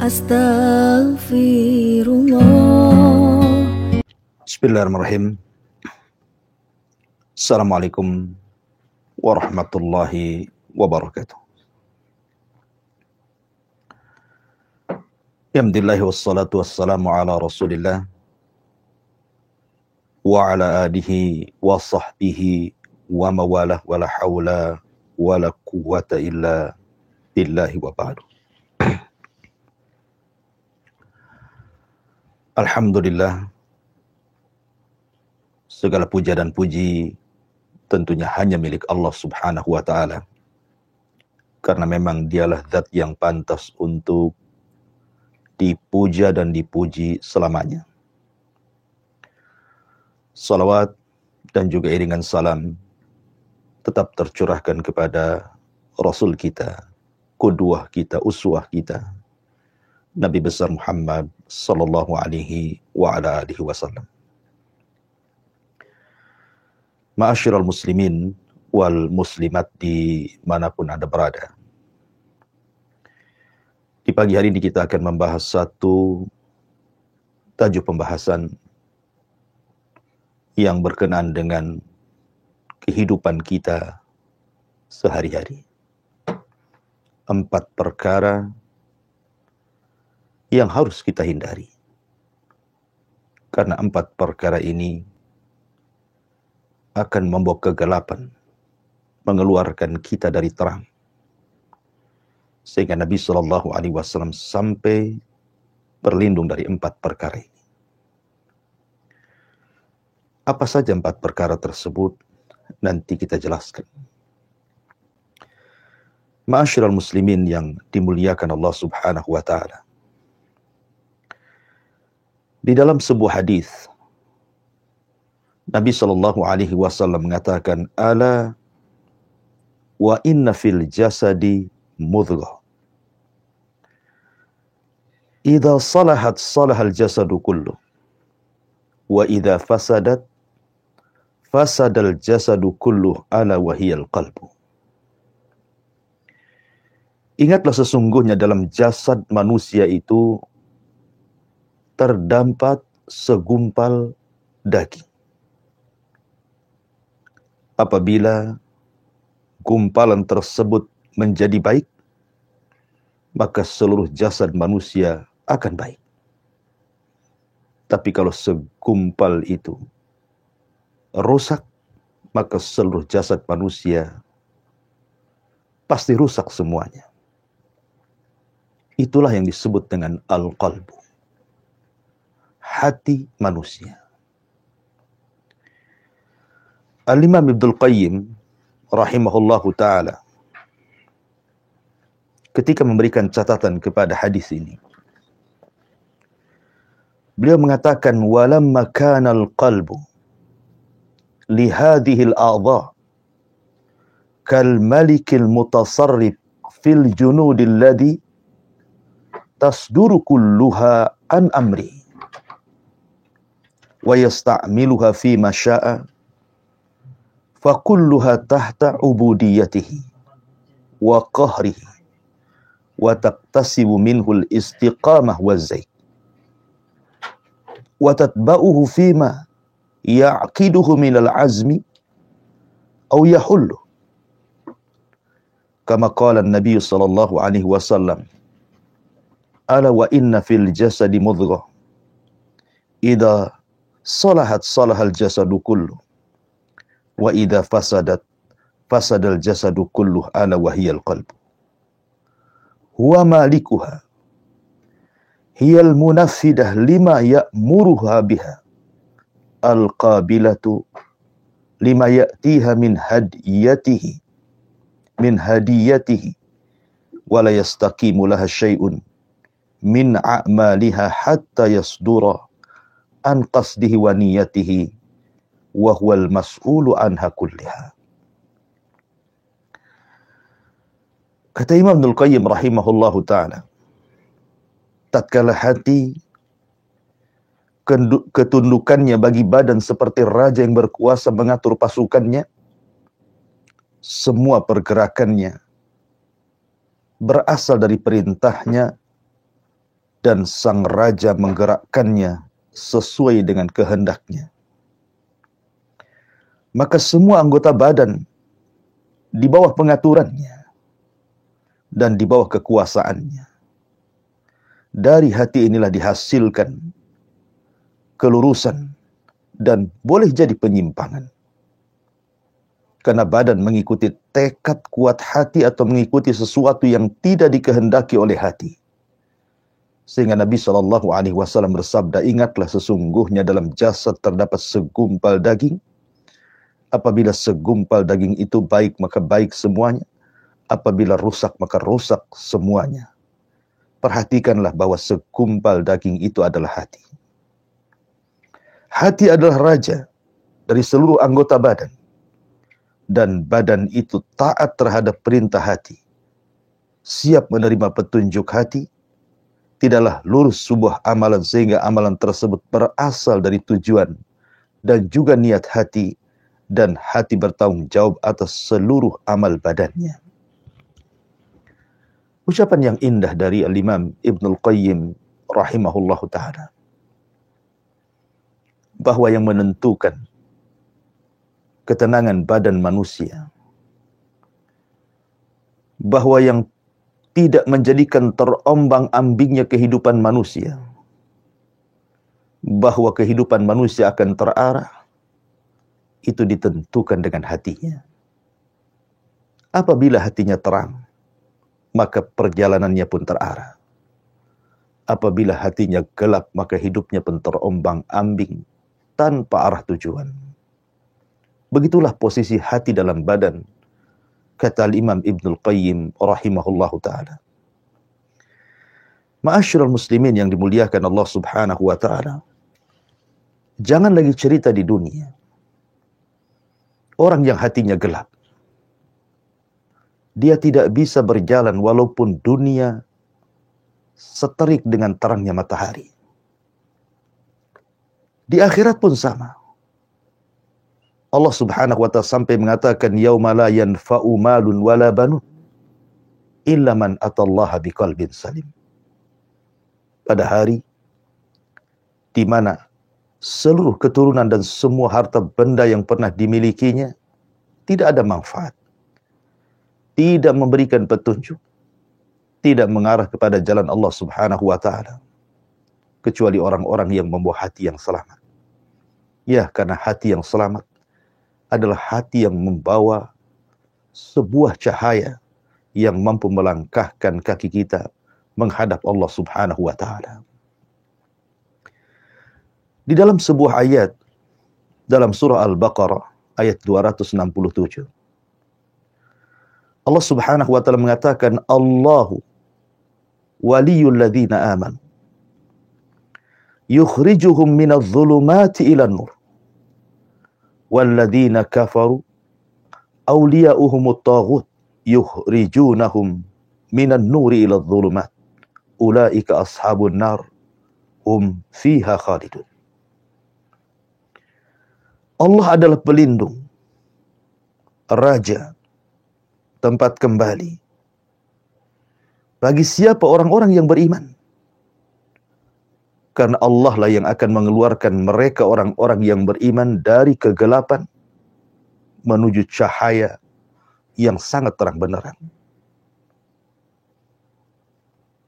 Astaghfirullah. Bismillahirrahmanirrahim. Assalamualaikum warahmatullahi wabarakatuh. Alhamdulillah wassalatu wassalamu ala rasulillah wa ala alihi wa sahbihi wa mawalah wa la hawla wa la quwwata illa billahi wa ba'du. Alhamdulillah, segala puja dan puji tentunya hanya milik Allah subhanahu wa ta'ala, karena memang dialah zat yang pantas untuk dipuja dan dipuji selamanya. Salawat dan juga iringan salam tetap tercurahkan kepada Rasul kita, qudwah kita, uswah kita, Nabi besar Muhammad sallallahu alaihi wa ala alihi wasallam. Ma'asyiral muslimin wal muslimat dimanapun Anda berada. Di pagi hari ini kita akan membahas satu tajuk pembahasan yang berkenaan dengan kehidupan kita sehari-hari. 4 perkara yang harus kita hindari. Karena 4 perkara ini akan membawa kegelapan, mengeluarkan kita dari terang. Sehingga Nabi SAW sampai berlindung dari 4 perkara ini. Apa saja 4 perkara tersebut? Nanti kita jelaskan. Ma'asyiral muslimin yang dimuliakan Allah subhanahu wa ta'ala. Di dalam sebuah hadis, Nabi SAW mengatakan, ala wa inna fil jasadi mudghah. Idza salahat salahal jasadu kullu. Wa idza fasadat fasadal jasadu kullu, ala wa hiyal qalbu. Ingatlah, sesungguhnya dalam jasad manusia itu terdapat segumpal daging. Apabila gumpalan tersebut menjadi baik, maka seluruh jasad manusia akan baik. Tapi kalau segumpal itu rusak, maka seluruh jasad manusia pasti rusak semuanya. Itulah yang disebut dengan al-qalbu, hati manusia. Al-Imam Ibnul Qayyim rahimahullahu ta'ala ketika memberikan catatan kepada hadis ini, beliau mengatakan, walamma kana al-qalbu li hadhihi al-a'dha kal malikil mutasarrif fil junudil ladhi tasduru kulluha an amri wa yasta'miluha fi ma syaa fa kulluha tahta ubudiyatihi wa qahrihi wa taqtasibu minhu al-istiqamah wa zayd wa tatba'uhu fi ma ya'qiduhu min al-azmi aw yahullu kama qala an-nabiy sallallahu alaihi wasallam, ala wa inna fil jasadi mudghah idza salahat salahal jasadu kullu wa idza fasadat fasadal jasadu kullu, ala wa hiyal qalbu huwa malikuha hiyal munaffidah lima ya'muruha biha al-qabilatu lima ya'tiha min hadiyatihi wa la yastaqimu laha syai'un min a'maliha hatta yasdura an qasdihi wa niyatihi wa huwal mas'ulu anha kulliha. Kata Imam Ibnul Qayyim rahimahullahu ta'ala, tatkala hati ketundukannya bagi badan seperti raja yang berkuasa mengatur pasukannya, semua pergerakannya berasal dari perintahnya dan sang raja menggerakkannya sesuai dengan kehendaknya. Maka semua anggota badan di bawah pengaturannya dan di bawah kekuasaannya. Dari hati inilah dihasilkan kelurusan dan boleh jadi penyimpangan. Karena badan mengikuti tekad kuat hati atau mengikuti sesuatu yang tidak dikehendaki oleh hati. Sehingga Nabi SAW bersabda, ingatlah sesungguhnya dalam jasad terdapat segumpal daging. Apabila segumpal daging itu baik, maka baik semuanya. Apabila rusak, maka rusak semuanya. Perhatikanlah bahwa segumpal daging itu adalah hati. Hati adalah raja dari seluruh anggota badan. Dan badan itu taat terhadap perintah hati. Siap menerima petunjuk hati. Tidaklah lurus sebuah amalan sehingga amalan tersebut berasal dari tujuan dan juga niat hati. Dan hati bertanggung jawab atas seluruh amal badannya. Ucapan yang indah dari Al-Imam Ibnul Qayyim rahimahullahu ta'ala. Bahwa yang menentukan ketenangan badan manusia, bahwa yang tidak menjadikan terombang-ambingnya kehidupan manusia, bahwa kehidupan manusia akan terarah, itu ditentukan dengan hatinya. Apabila hatinya terang, maka perjalanannya pun terarah. Apabila hatinya gelap, maka hidupnya pun terombang-ambing tanpa arah tujuan. Begitulah posisi hati dalam badan, kata Imam Ibnul Qayyim rahimahullahu ta'ala. Ma'asyiral muslimin yang dimuliakan Allah subhanahu wa ta'ala, jangan lagi cerita di dunia. Orang yang hatinya gelap, dia tidak bisa berjalan walaupun dunia seterik dengan terangnya matahari. Di akhirat pun sama. Allah subhanahu wa ta'ala sampai mengatakan, yauma la yanfa'u malun wala banun illa man atallaha biqalbin salim. Pada hari di mana seluruh keturunan dan semua harta benda yang pernah dimilikinya tidak ada manfaat, tidak memberikan petunjuk, tidak mengarah kepada jalan Allah subhanahu wa ta'ala, kecuali orang-orang yang membawa hati yang selamat. Ya, karena hati yang selamat adalah hati yang membawa sebuah cahaya yang mampu melangkahkan kaki kita menghadap Allah subhanahu wa ta'ala. Di dalam sebuah ayat dalam surah Al-Baqarah ayat 267, Allah subhanahu wa ta'ala mengatakan, Allahu waliyul ladzina amanu yukhrijuhum minadh dhulumati ilan nur walladzina kafaru awliya'uhumut taghut yukhrijunahum minan nuri iladh dhulumat ulaika ashabun nar fiha khalidun. Allah adalah pelindung, raja, tempat kembali bagi siapa orang-orang yang beriman. Karena Allah lah yang akan mengeluarkan mereka orang-orang yang beriman dari kegelapan menuju cahaya yang sangat terang benderang.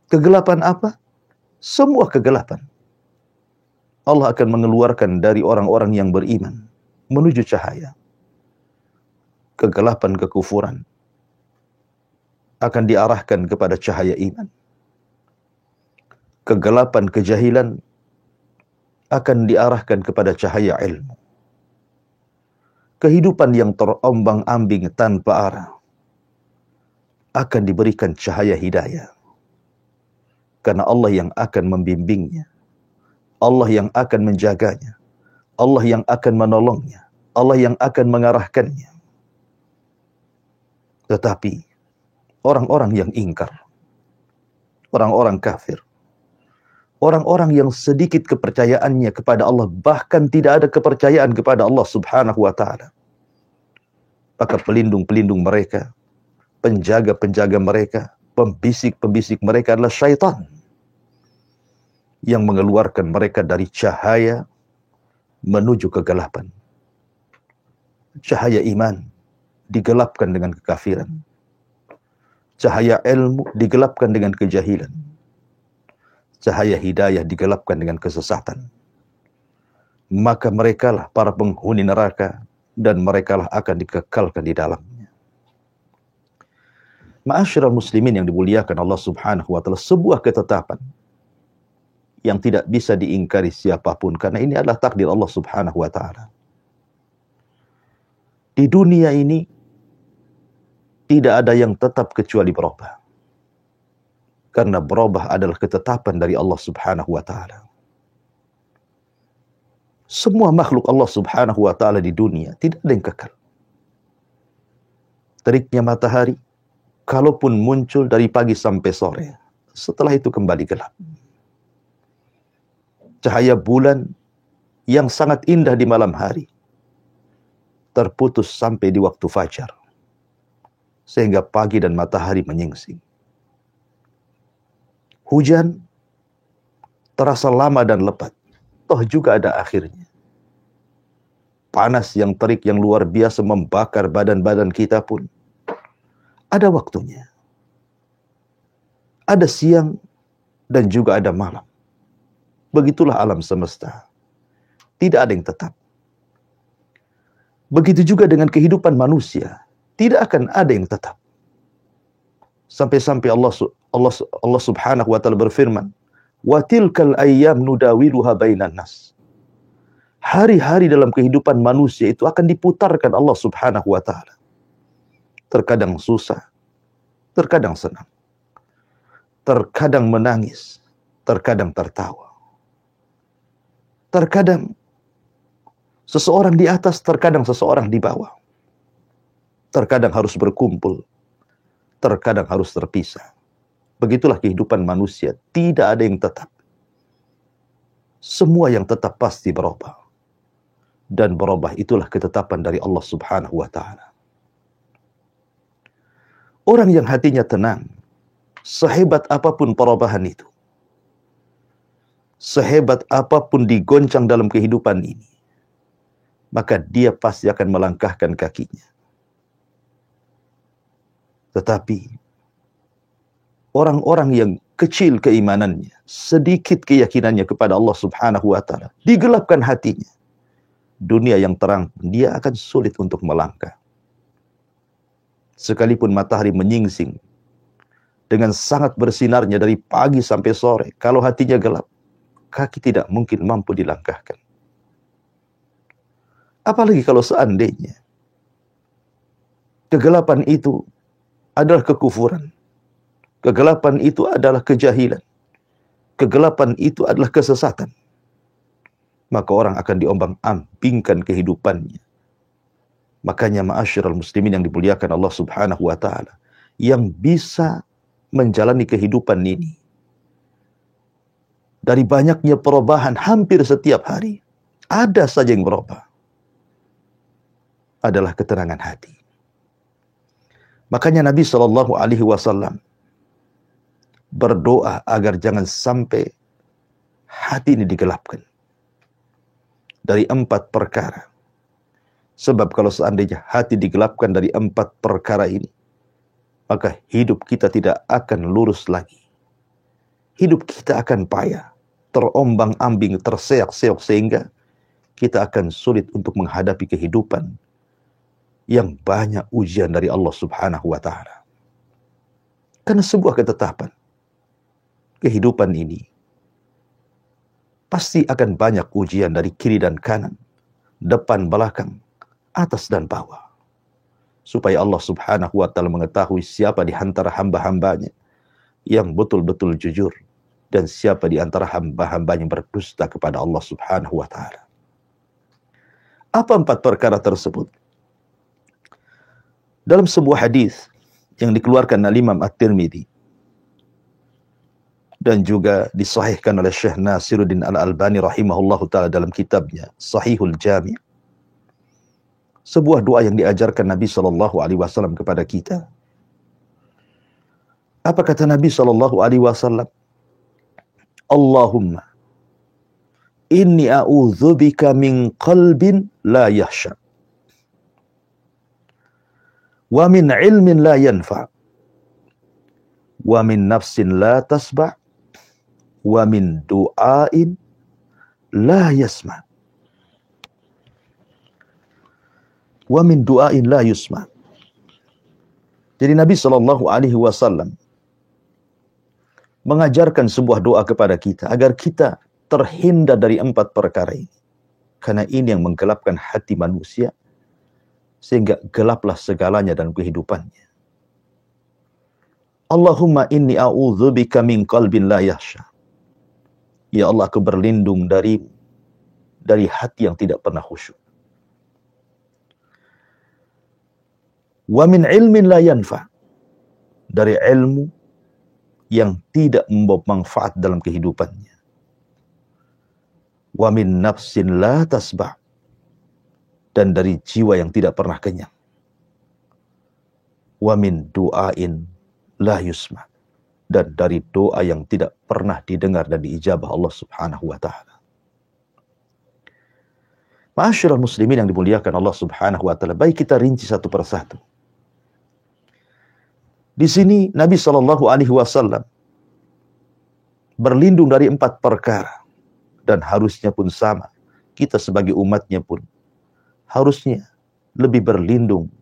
Kegelapan apa? Semua kegelapan. Allah akan mengeluarkan dari orang-orang yang beriman menuju cahaya. Kegelapan kekufuran akan diarahkan kepada cahaya iman. Kegelapan kejahilan akan diarahkan kepada cahaya ilmu. Kehidupan yang terombang-ambing tanpa arah akan diberikan cahaya hidayah. Karena Allah yang akan membimbingnya, Allah yang akan menjaganya, Allah yang akan menolongnya, Allah yang akan mengarahkannya. Tetapi orang-orang yang ingkar, orang-orang kafir, orang-orang yang sedikit kepercayaannya kepada Allah, bahkan tidak ada kepercayaan kepada Allah subhanahu wa ta'ala, maka pelindung-pelindung mereka, penjaga-penjaga mereka, pembisik-pembisik mereka adalah syaitan. yang mengeluarkan mereka dari cahaya menuju kegelapan. Cahaya iman digelapkan dengan kekafiran. Cahaya ilmu digelapkan dengan kejahilan. Cahaya hidayah digelapkan dengan kesesatan. Maka merekalah para penghuni neraka dan merekalah akan dikekalkan di dalamnya. Ma'asyiral muslimin yang dimuliakan Allah Subhanahu wa taala, sebuah ketetapan yang tidak bisa diingkari siapapun karena ini adalah takdir Allah Subhanahu wa taala. Di dunia ini tidak ada yang tetap kecuali berubah. Karena berubah adalah ketetapan dari Allah Subhanahu wa taala. Semua makhluk Allah Subhanahu wa taala di dunia tidak ada yang kekal. Teriknya matahari, kalaupun muncul dari pagi sampai sore, setelah itu kembali gelap. Cahaya bulan yang sangat indah di malam hari terputus sampai di waktu fajar, sehingga pagi dan matahari menyingsing. Hujan terasa lama dan lebat, toh juga ada akhirnya. Panas yang terik yang luar biasa membakar badan-badan kita pun ada waktunya. Ada siang dan juga ada malam. Begitulah alam semesta. Tidak ada yang tetap. Begitu juga dengan kehidupan manusia. Tidak akan ada yang tetap. Sampai-sampai Allah Subhanahu wa taala berfirman, "Wa tilkal ayyam nudawiluha bainan nas." Hari-hari dalam kehidupan manusia itu akan diputarkan Allah Subhanahu wa taala. Terkadang susah, terkadang senang. Terkadang menangis, terkadang tertawa. Terkadang seseorang di atas, terkadang seseorang di bawah. Terkadang harus berkumpul, terkadang harus terpisah. Begitulah kehidupan manusia, tidak ada yang tetap. Semua yang tetap pasti berubah. Dan berubah itulah ketetapan dari Allah Subhanahu wa taala. Orang yang hatinya tenang, sehebat apapun perubahan itu, sehebat apapun digoncang dalam kehidupan ini, maka dia pasti akan melangkahkan kakinya. Tetapi orang-orang yang kecil keimanannya, sedikit keyakinannya kepada Allah Subhanahu wa taala, digelapkan hatinya. Dunia yang terang, dia akan sulit untuk melangkah. Sekalipun matahari menyingsing dengan sangat bersinarnya dari pagi sampai sore, kalau hatinya gelap, kaki tidak mungkin mampu dilangkahkan. Apalagi kalau seandainya kegelapan itu adalah kekufuran, kegelapan itu adalah kejahilan, kegelapan itu adalah kesesatan, maka orang akan diombang-ambingkan kehidupannya. Makanya ma'asyiral muslimin yang dimuliakan Allah Subhanahu wa taala, yang bisa menjalani kehidupan ini dari banyaknya perubahan hampir setiap hari, ada saja yang berubah, adalah ketenangan hati. Makanya Nabi SAW berdoa agar jangan sampai hati ini digelapkan dari 4 perkara. Sebab kalau seandainya hati digelapkan dari 4 perkara ini, maka hidup kita tidak akan lurus lagi. Hidup kita akan payah, terombang-ambing, terseok-seok, sehingga kita akan sulit untuk menghadapi kehidupan yang banyak ujian dari Allah Subhanahu wa taala. Karena sebuah ketetapan, kehidupan ini pasti akan banyak ujian dari kiri dan kanan, depan, belakang, atas dan bawah. Supaya Allah Subhanahu wa taala mengetahui siapa di antara hamba-hambanya yang betul-betul jujur dan siapa di antara hamba-hambanya yang berdusta kepada Allah Subhanahu wa taala. Apa 4 perkara tersebut? Dalam sebuah hadis yang dikeluarkan oleh Imam At-Tirmidzi dan juga disahihkan oleh Syekh Nasiruddin Al-Albani rahimahullahu taala dalam kitabnya Sahihul Jami', sebuah doa yang diajarkan Nabi SAW kepada kita. Apa kata Nabi SAW? Allahumma inni a'udzubika min qalbin la yahsha wa min ilmin la yanfa wa min nafsin la tasba wa min du'ain la yasma wa min du'ain la yusma. Jadi Nabi SAW mengajarkan sebuah doa kepada kita agar kita terhindar dari 4 perkara ini. Karena ini yang menggelapkan hati manusia sehingga gelaplah segalanya dalam kehidupannya. Allahumma inni a'udzubika min qalbin la yahsha. Ya Allah, aku berlindung dari hati yang tidak pernah khusyuk. Wa min ilmin la yanfa. Dari ilmu yang tidak membawa manfaat dalam kehidupannya. Wa min nafsin la tasba'. Dan dari jiwa yang tidak pernah kenyang. Wa min du'ain la yusma. Dan dari doa yang tidak pernah didengar dan diijabah Allah Subhanahu wa ta'ala. Ma'asyiral muslimin yang dimuliakan Allah Subhanahu wa ta'ala, baik kita rinci satu persatu. Di sini Nabi SAW berlindung dari 4 perkara. Dan harusnya pun sama. Kita sebagai umatnya pun harusnya lebih berlindung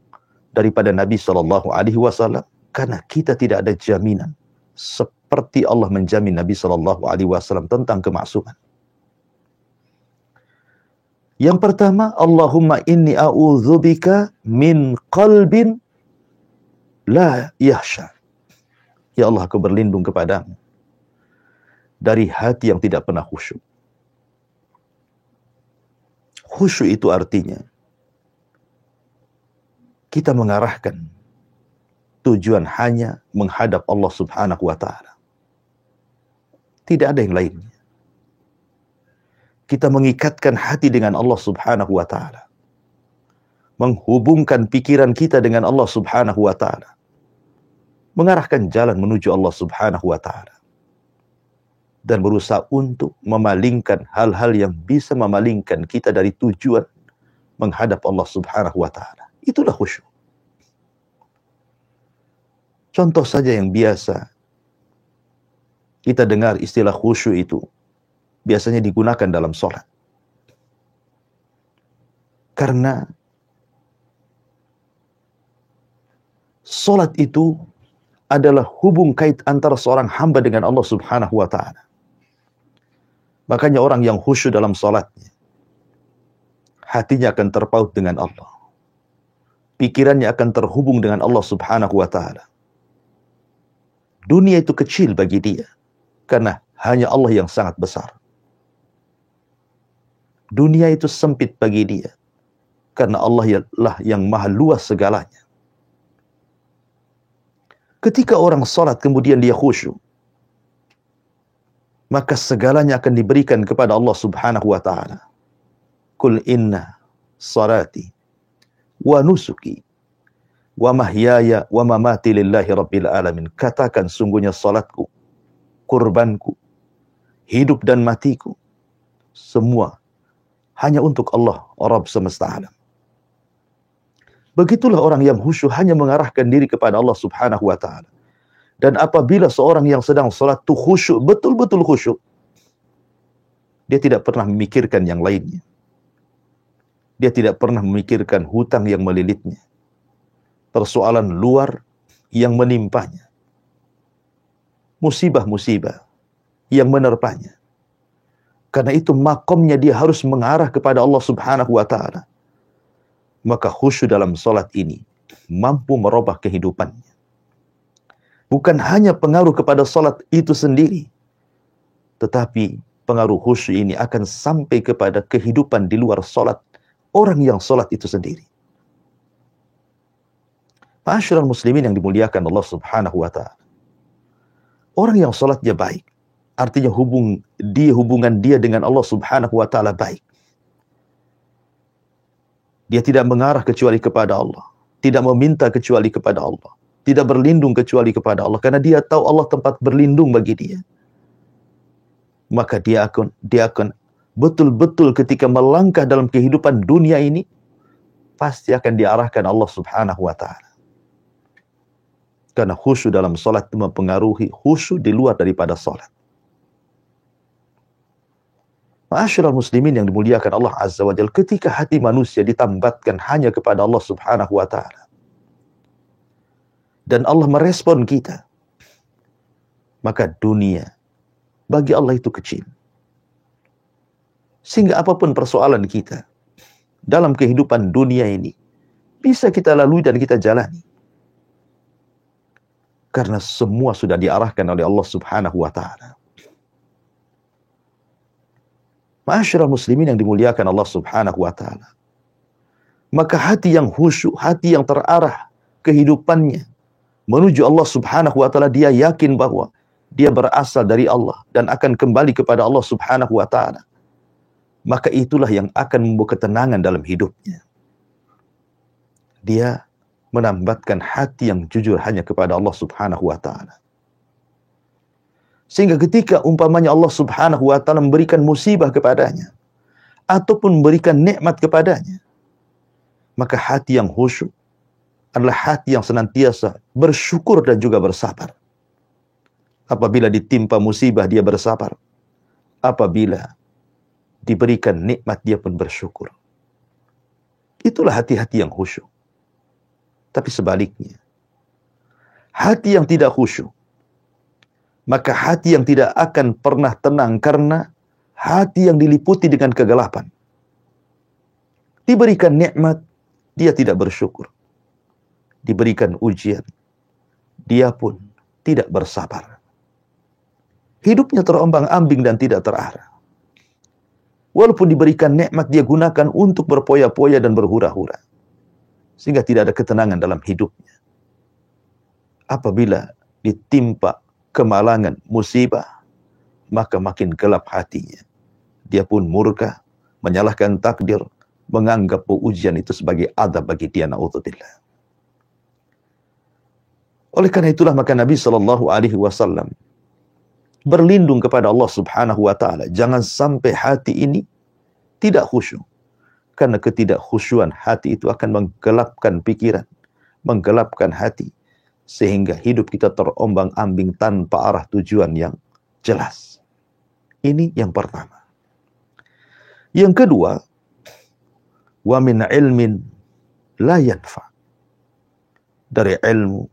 daripada Nabi SAW. Karena kita tidak ada jaminan seperti Allah menjamin Nabi SAW tentang kemaksuman. Yang pertama, Allahumma inni a'udzubika min qalbin la yahsha. Ya Allah, aku berlindung kepadamu dari hati yang tidak pernah khusyuk. Khusyuk itu artinya kita mengarahkan tujuan hanya menghadap Allah Subhanahu wa ta'ala. Tidak ada yang lainnya. Kita mengikatkan hati dengan Allah Subhanahu wa ta'ala. Menghubungkan pikiran kita dengan Allah Subhanahu wa ta'ala. Mengarahkan jalan menuju Allah Subhanahu wa ta'ala. Dan berusaha untuk memalingkan hal-hal yang bisa memalingkan kita dari tujuan menghadap Allah Subhanahu wa ta'ala. Itulah khusyuk. Contoh saja yang biasa kita dengar istilah khusyuk itu biasanya digunakan dalam sholat. Karena sholat itu adalah hubung kait antara seorang hamba dengan Allah Subhanahu wa ta'ala. Makanya orang yang khusyuk dalam sholatnya, hatinya akan terpaut dengan Allah. Pikirannya akan terhubung dengan Allah Subhanahu wa ta'ala. Dunia itu kecil bagi dia, karena hanya Allah yang sangat besar. Dunia itu sempit bagi dia, karena Allah lah yang maha luas segalanya. Ketika orang sholat kemudian dia khusyuk, maka segalanya akan diberikan kepada Allah Subhanahu wa ta'ala. Qul inna salati wa nusuki wa mahyaya wa mamati lillahi rabbil alamin. Katakan, sungguhnya salatku, kurbanku, hidup dan matiku, semua hanya untuk Allah, Rabb semesta alam. Begitulah orang yang khusyuk hanya mengarahkan diri kepada Allah Subhanahu wa ta'ala. Dan apabila seorang yang sedang salat itu khusyuk, betul-betul khusyuk, dia tidak pernah memikirkan yang lainnya. Dia tidak pernah memikirkan hutang yang melilitnya, persoalan luar yang menimpanya, musibah-musibah yang menerpanya. Karena itu makomnya dia harus mengarah kepada Allah Subhanahu wa ta'ala. Maka khusyuk dalam salat ini mampu merubah kehidupannya. Bukan hanya pengaruh kepada salat itu sendiri, tetapi pengaruh khusyuk ini akan sampai kepada kehidupan di luar salat orang yang salat itu sendiri. Ma'asyiral muslimin yang dimuliakan Allah Subhanahu wa ta'ala. Orang yang salatnya baik, artinya hubungan dia dengan Allah Subhanahu wa ta'ala baik. Dia tidak mengarah kecuali kepada Allah, tidak meminta kecuali kepada Allah, tidak berlindung kecuali kepada Allah, karena dia tahu Allah tempat berlindung bagi dia. Maka dia akan betul-betul ketika melangkah dalam kehidupan dunia ini, pasti akan diarahkan Allah Subhanahu wa ta'ala. Karena khusyuk dalam salat itu mempengaruhi khusyuk di luar daripada salat. Ma'asyiral muslimin yang dimuliakan Allah Azza wa Jalla, ketika hati manusia ditambatkan hanya kepada Allah Subhanahu wa ta'ala, dan Allah merespon kita, maka dunia bagi Allah itu kecil. Sehingga apapun persoalan kita dalam kehidupan dunia ini bisa kita lalui dan kita jalani. Karena semua sudah diarahkan oleh Allah Subhanahu wa ta'ala. Ma'asyiral muslimin yang dimuliakan Allah Subhanahu wa ta'ala, maka hati yang khusyuk, hati yang terarah kehidupannya menuju Allah Subhanahu wa ta'ala, dia yakin bahwa dia berasal dari Allah dan akan kembali kepada Allah Subhanahu wa ta'ala. Maka itulah yang akan membawa ketenangan dalam hidupnya. Dia menambatkan hati yang jujur hanya kepada Allah Subhanahu wa ta'ala. Sehingga ketika umpamanya Allah Subhanahu wa ta'ala memberikan musibah kepadanya, ataupun memberikan nikmat kepadanya, maka hati yang khusyuk adalah hati yang senantiasa bersyukur dan juga bersabar. Apabila ditimpa musibah, dia bersabar. Apabila diberikan nikmat, dia pun bersyukur. Itulah hati-hati yang khusyuk. Tapi sebaliknya, hati yang tidak khusyuk, maka hati yang tidak akan pernah tenang karena hati yang diliputi dengan kegelapan. Diberikan nikmat, dia tidak bersyukur. Diberikan ujian, dia pun tidak bersabar. Hidupnya terombang-ambing dan tidak terarah. Walaupun diberikan nikmat, dia gunakan untuk berpoya-poya dan berhura-hura. Sehingga tidak ada ketenangan dalam hidupnya. Apabila ditimpa kemalangan, musibah, maka makin gelap hatinya. Dia pun murka, menyalahkan takdir, menganggap ujian itu sebagai adab bagi dia, na'udzubillah. Oleh karena itulah maka Nabi SAW berlindung kepada Allah Subhanahu wa ta'ala. Jangan sampai hati ini tidak khusyuk. Karena ketidakkhusyuan hati itu akan menggelapkan pikiran, menggelapkan hati, sehingga hidup kita terombang-ambing tanpa arah tujuan yang jelas. Ini yang pertama. Yang kedua, wa min ilmin la yanfa. Dari ilmu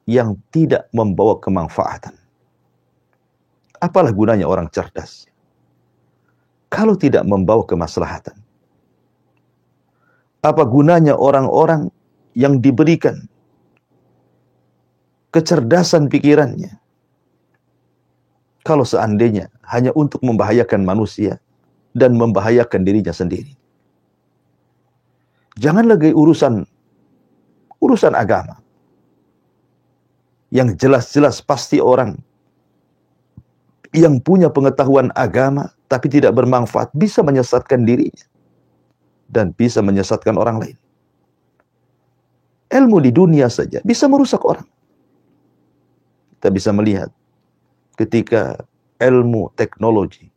yang tidak membawa kemanfaatan. Apalah gunanya orang cerdas kalau tidak membawa kemaslahatan? Apa gunanya orang-orang yang diberikan kecerdasan pikirannya kalau seandainya hanya untuk membahayakan manusia dan membahayakan dirinya sendiri? Jangan lagi urusan agama yang jelas-jelas pasti orang yang punya pengetahuan agama tapi tidak bermanfaat bisa menyesatkan dirinya dan bisa menyesatkan orang lain. Ilmu di dunia saja bisa merusak orang. Kita bisa melihat ketika ilmu teknologi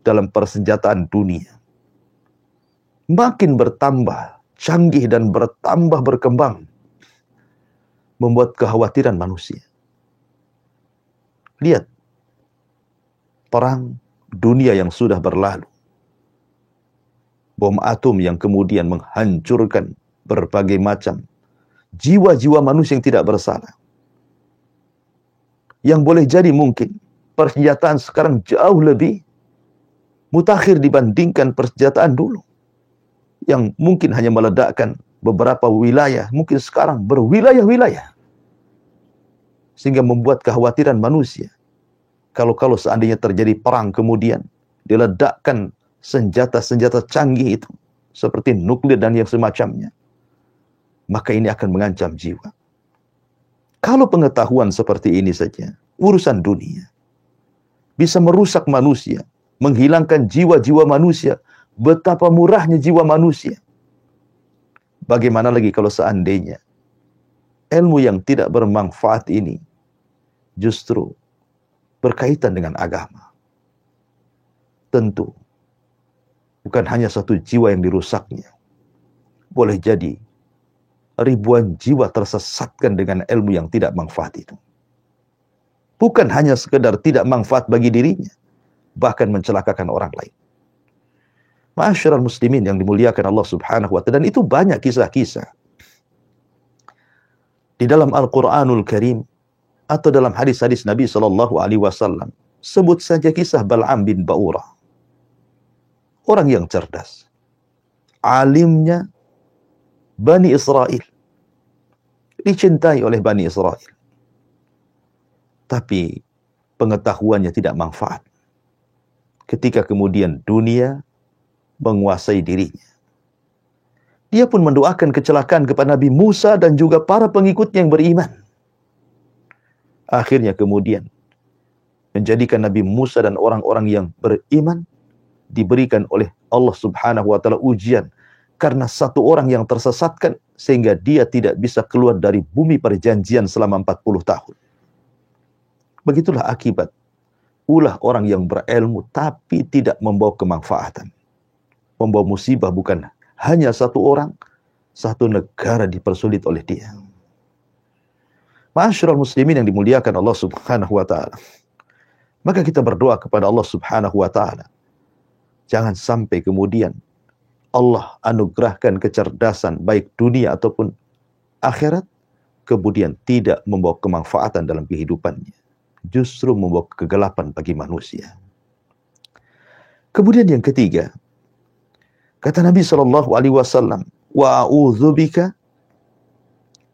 dalam persenjataan dunia makin bertambah canggih dan bertambah berkembang, membuat kekhawatiran manusia. Lihat perang dunia yang sudah berlalu, bom atom yang kemudian menghancurkan berbagai macam jiwa-jiwa manusia yang tidak bersalah. Yang boleh jadi mungkin persenjataan sekarang jauh lebih mutakhir dibandingkan persenjataan dulu. Yang mungkin hanya meledakkan beberapa wilayah, mungkin sekarang berwilayah-wilayah. Sehingga membuat kekhawatiran manusia. Kalau seandainya terjadi perang kemudian diledakkan senjata-senjata canggih itu, seperti nuklir dan yang semacamnya, maka ini akan mengancam jiwa. Kalau pengetahuan seperti ini saja, urusan dunia, bisa merusak manusia, menghilangkan jiwa-jiwa manusia, betapa murahnya jiwa manusia. Bagaimana lagi kalau seandainya ilmu yang tidak bermanfaat ini justru berkaitan dengan agama? Tentu bukan hanya satu jiwa yang dirusaknya. Boleh jadi ribuan jiwa tersesatkan dengan ilmu yang tidak manfaat itu. Bukan hanya sekedar tidak manfaat bagi dirinya, bahkan mencelakakan orang lain. Ma'asyiral muslimin yang dimuliakan Allah Subhanahu wa ta'ala, dan itu banyak kisah-kisah di dalam Al-Qur'anul Karim atau dalam hadis-hadis Nabi sallallahu alaihi wasallam. Sebut saja kisah Bal'am bin Ba'urah. Orang yang cerdas, alimnya Bani Israel, dicintai oleh Bani Israel, tapi pengetahuannya tidak manfaat ketika kemudian dunia menguasai dirinya. Dia pun mendoakan kecelakaan kepada Nabi Musa dan juga para pengikutnya yang beriman. Akhirnya kemudian menjadikan Nabi Musa dan orang-orang yang beriman diberikan oleh Allah Subhanahu wa ta'ala ujian karena satu orang yang tersesatkan sehingga dia tidak bisa keluar dari bumi perjanjian selama 40 tahun. Begitulah akibat ulah orang yang berilmu tapi tidak membawa kemanfaatan. Membawa musibah bukan hanya satu orang, satu negara dipersulit oleh dia. Ma'asyiral muslimin yang dimuliakan Allah Subhanahu wa ta'ala. Maka kita berdoa kepada Allah Subhanahu wa ta'ala, jangan sampai kemudian Allah anugerahkan kecerdasan baik dunia ataupun akhirat, kemudian tidak membawa kemanfaatan dalam kehidupannya, justru membawa kegelapan bagi manusia. Kemudian yang ketiga, kata Nabi sallallahu alaihi wasallam, wa a'udzubika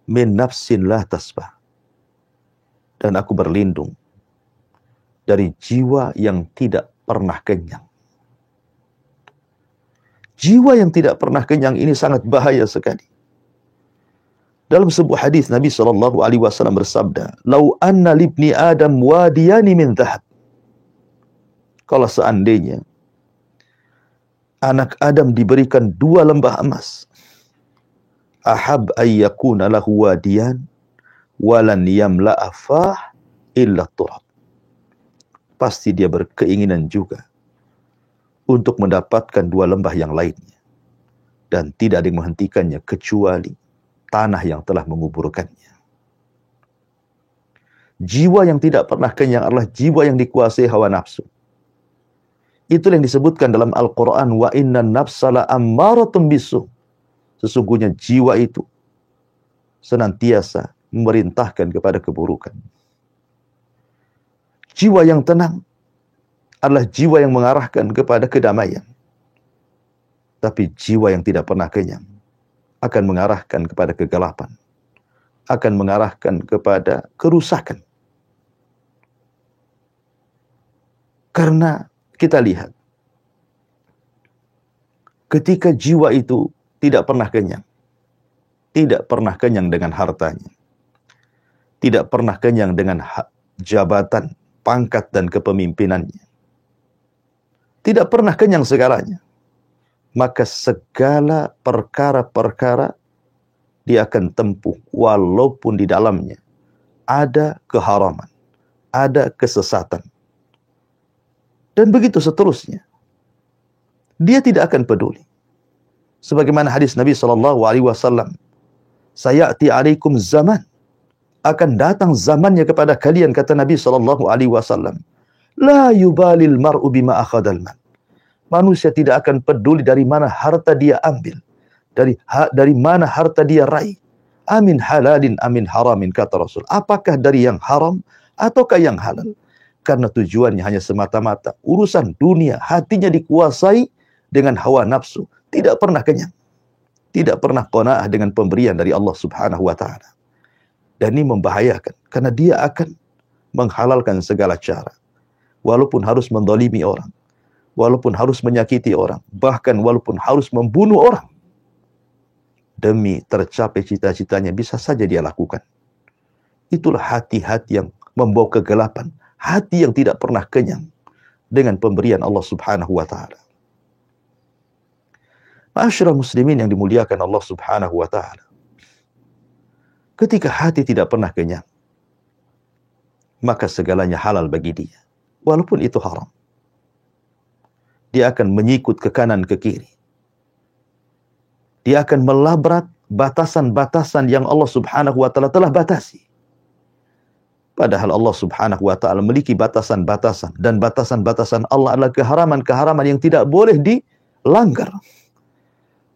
min nafsin la tasbah. Dan aku berlindung dari jiwa yang tidak pernah kenyang. Jiwa yang tidak pernah kenyang ini sangat bahaya sekali. Dalam sebuah hadis Nabi sallallahu alaihi wasallam bersabda, "Lau anna libni Adam wadiyani min dhahab." Kalau seandainya anak Adam diberikan 2 lembah emas, ahab ayyakuna lahu wadiyan walan yamla'a fah illa turab. Pasti dia berkeinginan juga untuk mendapatkan 2 lembah yang lainnya, dan tidak ada yang menghentikannya kecuali tanah yang telah menguburkannya. Jiwa yang tidak pernah kenyang adalah jiwa yang dikuasai hawa nafsu. Itulah yang disebutkan dalam Al-Quran, wa innan nafsa la'ammaratun bisu. Sesungguhnya jiwa itu senantiasa memerintahkan kepada keburukan. Jiwa yang tenang adalah jiwa yang mengarahkan kepada kedamaian. Tapi jiwa yang tidak pernah kenyang akan mengarahkan kepada kegelapan, akan mengarahkan kepada kerusakan. Karena kita lihat, ketika jiwa itu tidak pernah kenyang, tidak pernah kenyang dengan hartanya, tidak pernah kenyang dengan jabatan, pangkat dan kepemimpinannya, tidak pernah kenyang segalanya, maka segala perkara-perkara dia akan tempuh walaupun di dalamnya ada keharaman, ada kesesatan, dan begitu seterusnya. Dia tidak akan peduli. Sebagaimana hadis Nabi SAW, sayati alaikum zaman, akan datang zamannya kepada kalian, kata Nabi SAW, la yubalil mar'u bima akhadal man. Manusia tidak akan peduli dari mana harta dia ambil, dari mana harta dia raih. Amin halalin amin haramin, kata Rasul. Apakah dari yang haram ataukah yang halal? Karena tujuannya hanya semata-mata urusan dunia, hatinya dikuasai dengan hawa nafsu, tidak pernah kenyang, tidak pernah qanaah dengan pemberian dari Allah Subhanahu wa ta'ala. Dan ini membahayakan, karena dia akan menghalalkan segala cara, walaupun harus mendolimi orang, walaupun harus menyakiti orang, bahkan walaupun harus membunuh orang, demi tercapai cita-citanya bisa saja dia lakukan. Itulah hati-hati yang membawa kegelapan, hati yang tidak pernah kenyang dengan pemberian Allah Subhanahu wa ta'ala. Ma'asyiral muslimin yang dimuliakan Allah Subhanahu wa ta'ala, ketika hati tidak pernah kenyang, maka segalanya halal bagi dia, walaupun itu haram. Dia akan menyikut ke kanan ke kiri. Dia akan melabrak batasan-batasan yang Allah Subhanahu wa taala telah batasi. Padahal Allah Subhanahu wa taala memiliki batasan-batasan, dan batasan-batasan Allah adalah keharaman-keharaman yang tidak boleh dilanggar.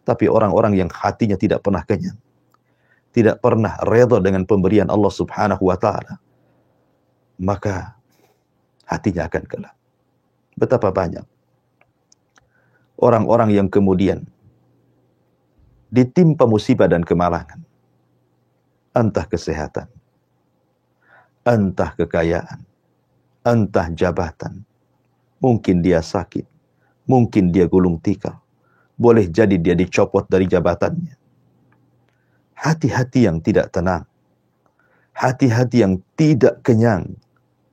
Tapi orang-orang yang hatinya tidak pernah kenyang, tidak pernah redha dengan pemberian Allah Subhanahu wa taala, maka hatinya akan gelap. Betapa banyak orang-orang yang kemudian ditimpa musibah dan kemalangan, entah kesehatan, entah kekayaan, entah jabatan. Mungkin dia sakit, mungkin dia gulung tikar, boleh jadi dia dicopot dari jabatannya. Hati-hati yang tidak tenang, hati-hati yang tidak kenyang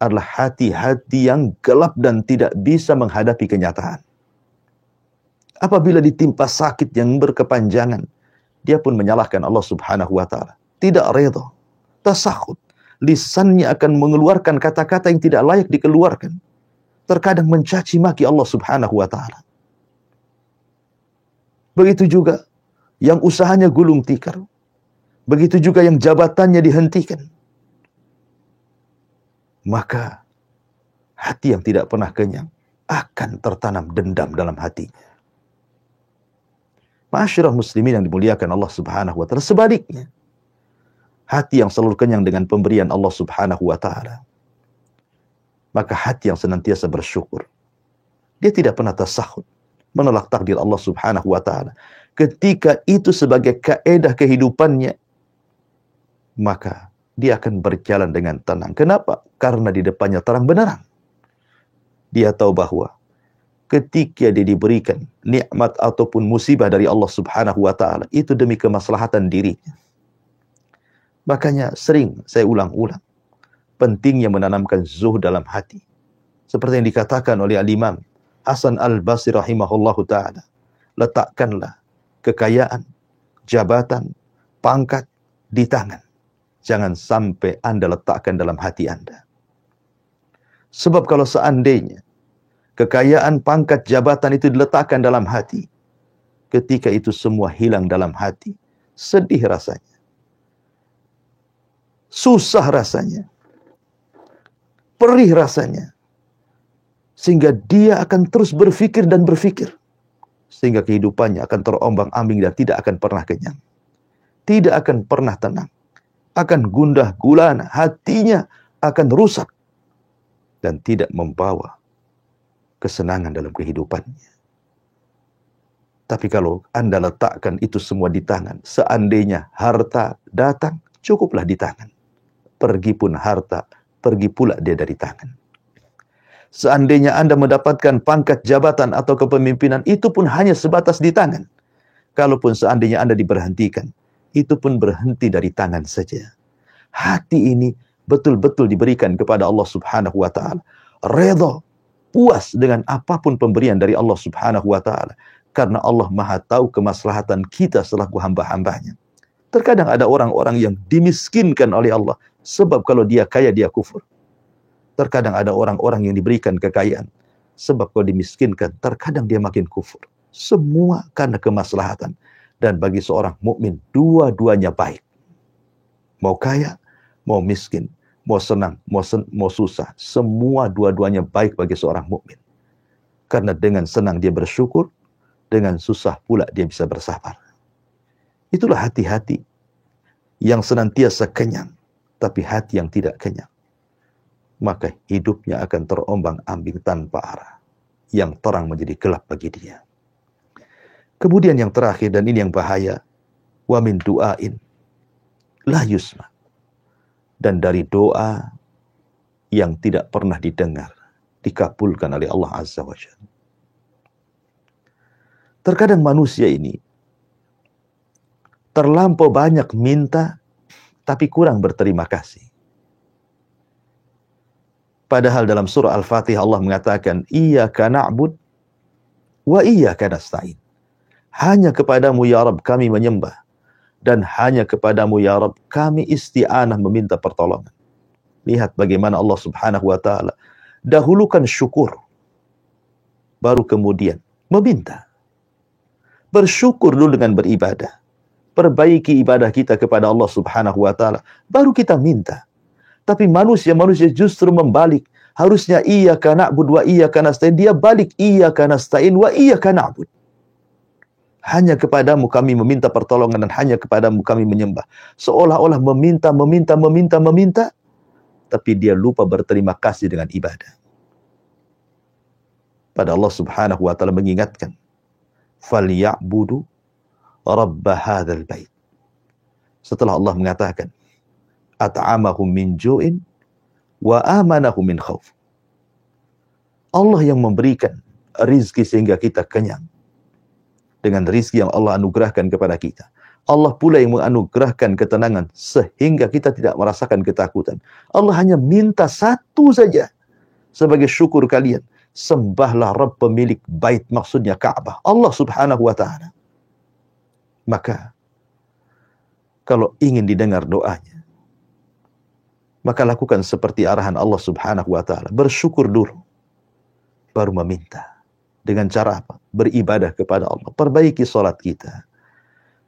adalah hati-hati yang gelap dan tidak bisa menghadapi kenyataan. Apabila ditimpa sakit yang berkepanjangan, dia pun menyalahkan Allah Subhanahu wa taala. Tidak redha, tasakhut. Lisannya akan mengeluarkan kata-kata yang tidak layak dikeluarkan. Terkadang mencaci maki Allah Subhanahu wa taala. Begitu juga yang usahanya gulung tikar. Begitu juga yang jabatannya dihentikan. Maka hati yang tidak pernah kenyang akan tertanam dendam dalam hatinya. Ma'asyiral muslimin yang dimuliakan Allah Subhanahu wa taala, sebaliknya, hati yang selalu kenyang dengan pemberian Allah Subhanahu wa taala, maka hati yang senantiasa bersyukur. Dia tidak pernah tasakhut, menolak takdir Allah Subhanahu wa taala. Ketika itu sebagai kaedah kehidupannya, maka dia akan berjalan dengan tenang. Kenapa? Karena di depannya terang benderang. Dia tahu bahwa ketika dia diberikan nikmat ataupun musibah dari Allah Subhanahu wa taala, itu demi kemaslahatan dirinya. Makanya sering saya ulang-ulang pentingnya menanamkan zuhud dalam hati. Seperti yang dikatakan oleh Al-Imam Hasan Al-Basri rahimahullahu taala, letakkanlah kekayaan, jabatan, pangkat di tangan. Jangan sampai Anda letakkan dalam hati Anda. Sebab kalau seandainya kekayaan, pangkat, jabatan itu diletakkan dalam hati, ketika itu semua hilang dalam hati, sedih rasanya, susah rasanya, perih rasanya, sehingga dia akan terus berpikir dan berpikir, sehingga kehidupannya akan terombang-ambing dan tidak akan pernah kenyang, tidak akan pernah tenang, akan gundah gulana, hatinya akan rusak dan tidak membawa kesenangan dalam kehidupannya. Tapi kalau Anda letakkan itu semua di tangan, seandainya harta datang, cukuplah di tangan. Pergi pun harta, pergi pula dia dari tangan. Seandainya Anda mendapatkan pangkat jabatan atau kepemimpinan, itu pun hanya sebatas di tangan. Kalaupun seandainya Anda diberhentikan, itu pun berhenti dari tangan saja. Hati ini betul-betul diberikan kepada Allah Subhanahu wa taala. Redha, puas dengan apapun pemberian dari Allah Subhanahu wa taala, karena Allah Maha tahu kemaslahatan kita selaku hamba-hambanya. Terkadang ada orang-orang yang dimiskinkan oleh Allah sebab kalau dia kaya dia kufur. Terkadang ada orang-orang yang diberikan kekayaan sebab kalau dimiskinkan terkadang dia makin kufur. Semua karena kemaslahatan. Dan bagi seorang mukmin dua-duanya baik. Mau kaya, mau miskin, mau senang, mau susah, semua dua-duanya baik bagi seorang mukmin. Karena dengan senang dia bersyukur, dengan susah pula dia bisa bersabar. Itulah hati-hati yang senantiasa kenyang, tapi hati yang tidak kenyang, maka hidupnya akan terombang-ambing tanpa arah. Yang terang menjadi gelap bagi dia. Kemudian yang terakhir, dan ini yang bahaya, wa min du'ain la yusma. Dan dari doa yang tidak pernah didengar, dikabulkan oleh Allah Azza wa Jalla. Terkadang manusia ini terlampau banyak minta, tapi kurang berterima kasih. Padahal dalam surah Al-Fatihah Allah mengatakan, iyyaka na'bud wa iyyaka nasta'in. Hanya kepadamu ya Rabb kami menyembah, dan hanya kepadamu ya Rabb kami isti'anah meminta pertolongan. Lihat bagaimana Allah Subhanahu wa taala dahulukan syukur baru kemudian meminta. Bersyukur dulu dengan beribadah. Perbaiki ibadah kita kepada Allah Subhanahu wa taala, baru kita minta. Tapi manusia justru membalik. Harusnya iyyaka na'budu wa iyyaka nasta'in, dia balik iyyaka nasta'in wa iyyaka na'bud. Hanya kepadamu kami meminta pertolongan dan hanya kepadamu kami menyembah. Seolah-olah meminta, tapi dia lupa berterima kasih dengan ibadah. Pada Allah Subhanahu wa taala mengingatkan, "Falyabudu rabb hadzal bait." Setelah Allah mengatakan, "At'amahum min ju'in wa amanahum min khauf." Allah yang memberikan rizki sehingga kita kenyang. Dengan rizki yang Allah anugerahkan kepada kita. Allah pula yang menganugerahkan ketenangan sehingga kita tidak merasakan ketakutan. Allah hanya minta satu saja sebagai syukur kalian. Sembahlah Rabb pemilik bait, maksudnya Ka'bah, Allah Subhanahu wa ta'ala. Maka kalau ingin didengar doanya, maka lakukan seperti arahan Allah Subhanahu wa ta'ala. Bersyukur dulu, baru meminta. Dengan cara apa? Beribadah kepada Allah. Perbaiki salat kita,